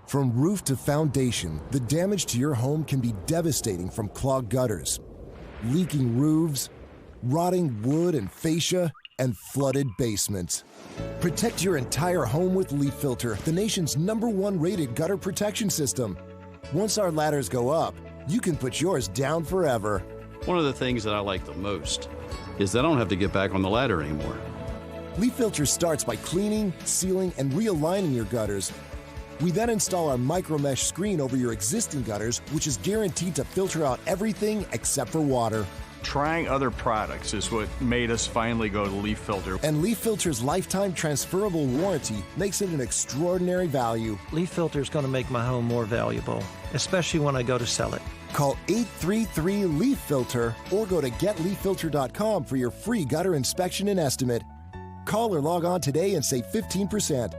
From roof to foundation, the damage to your home can be devastating, from clogged gutters, leaking roofs, rotting wood and fascia, and flooded basements. Protect your entire home with Leaf Filter, the nation's #1 rated gutter protection system. Once our ladders go up, you can put yours down forever. One of the things that I like the most is that I don't have to get back on the ladder anymore. Leaf Filter starts by cleaning, sealing, and realigning your gutters. We then install our micro mesh screen over your existing gutters, which is guaranteed to filter out everything except for water. Trying other products is what made us finally go to Leaf Filter. And Leaf Filter's lifetime transferable warranty makes it an extraordinary value. Leaf Filter is going to make my home more valuable, especially when I go to sell it. Call 833-LEAF-FILTER or go to getleaffilter.com for your free gutter inspection and estimate. Call or log on today and save 15%.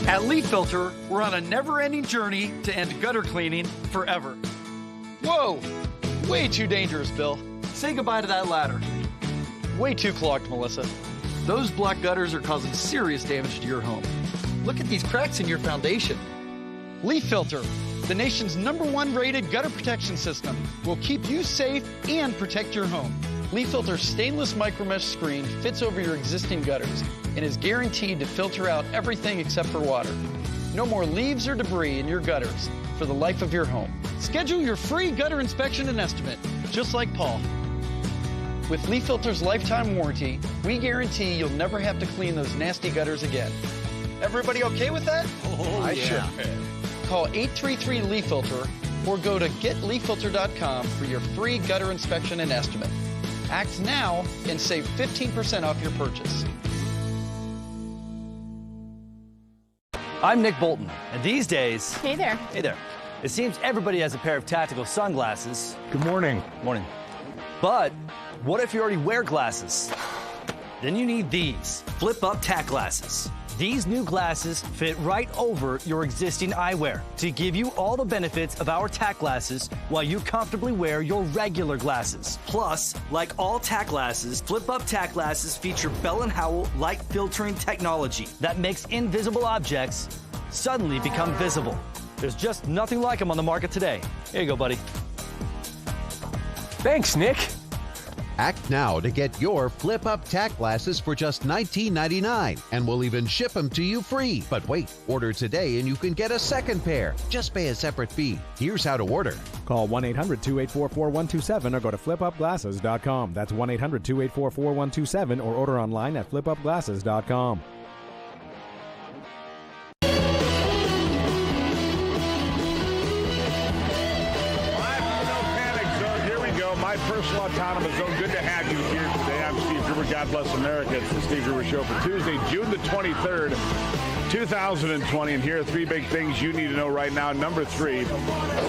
At Leaf Filter, we're on a never-ending journey to end gutter cleaning forever. Whoa! Way too dangerous, Bill. Say goodbye to that ladder. Way too clogged, Melissa. Those black gutters are causing serious damage to your home. Look at these cracks in your foundation. Leaf Filter, the nation's #1 rated gutter protection system, will keep you safe and protect your home. Leaf Filter's stainless micromesh screen fits over your existing gutters and is guaranteed to filter out everything except for water. No more leaves or debris in your gutters for the life of your home. Schedule your free gutter inspection and estimate, just like Paul. With Leaf Filter's lifetime warranty, we guarantee you'll never have to clean those nasty gutters again. Everybody okay with that? I sure am. Call 833 Filter or go to getleaffilter.com for your free gutter inspection and estimate. Act now and save 15% off your purchase. I'm Nick Bolton, and these days... Hey there. Hey there. It seems everybody has a pair of tactical sunglasses. Good morning. Morning. But what if you already wear glasses? Then you need these flip-up tack glasses. These new glasses fit right over your existing eyewear to give you all the benefits of our tack glasses while you comfortably wear your regular glasses. Plus, like all tack glasses, flip-up tack glasses feature Bell & Howell light filtering technology that makes invisible objects suddenly become visible. There's just nothing like them on the market today. Here you go, buddy. Thanks, Nick. Act now to get your flip-up tack glasses for just $19.99, and we'll even ship them to you free. But wait, order today and you can get a second pair. Just pay a separate fee. Here's how to order. Call 1-800-284-4127 or go to flipupglasses.com. That's 1-800-284-4127 or order online at flipupglasses.com. My personal autonomous zone. Good to have you here today. I'm Steve Gruber. God bless America. It's the Steve Gruber Show for Tuesday, June the 23rd, 2020. And here are three big things you need to know right now. Number three,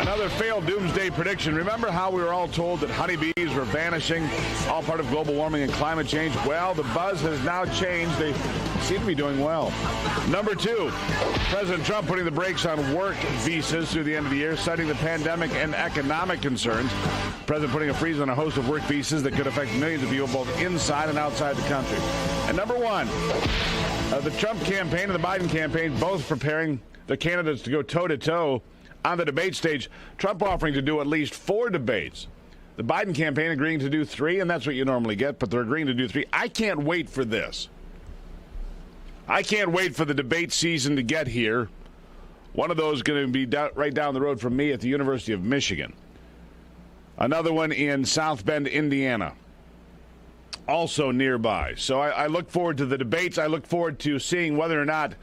another failed doomsday prediction. Remember how we were all told that honeybees were vanishing, all part of global warming and climate change? Well, the buzz has now changed. They seem to be doing well. Number two, President Trump putting the brakes on work visas through the end of the year, citing the pandemic and economic concerns. President putting a freeze on a host of work visas that could affect millions of people both inside and outside the country. And number one, the Trump campaign and the Biden campaign both preparing the candidates to go toe-to-toe on the debate stage. Trump offering to do at least 4 debates. The Biden campaign agreeing to do 3, and that's what you normally get, but they're agreeing to do 3. I can't wait for this. I can't wait for the debate season to get here. One of those is going to be right down the road from me at the University of Michigan. Another one in South Bend, Indiana, also nearby. So I look forward to the debates. I look forward to seeing whether or not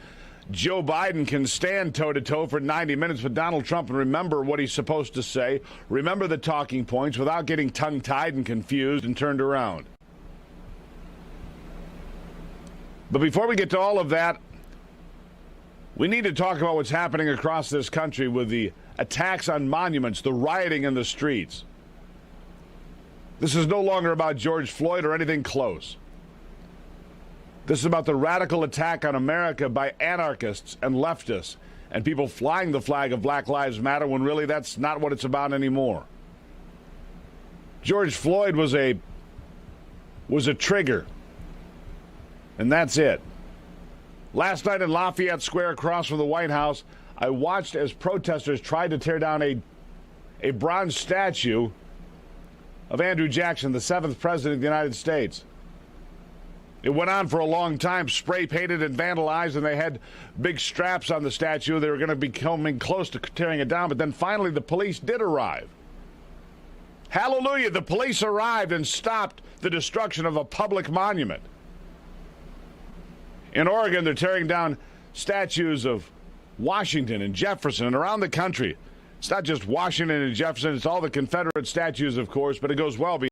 Joe Biden can stand toe-to-toe for 90 minutes with Donald Trump and remember what he's supposed to say, remember the talking points without getting tongue-tied and confused and turned around. But before we get to all of that, we need to talk about what's happening across this country with the attacks on monuments, the rioting in the streets. This is no longer about George Floyd or anything close. This is about the radical attack on America by anarchists and leftists and people flying the flag of Black Lives Matter when really that's not what it's about anymore. George Floyd was a trigger, and that's it. Last night in Lafayette Square across from the White House, I watched as protesters tried to tear down a bronze statue of Andrew Jackson, the 7th president of the United States. It went on for a long time, spray painted and vandalized, and they had big straps on the statue. They were going to be coming close to tearing it down, but then finally the police did arrive. Hallelujah, the police arrived and stopped the destruction of a public monument. In Oregon, they're tearing down statues of Washington and Jefferson and around the country. It's not just Washington and Jefferson, it's all the Confederate statues, of course, but it goes well beyond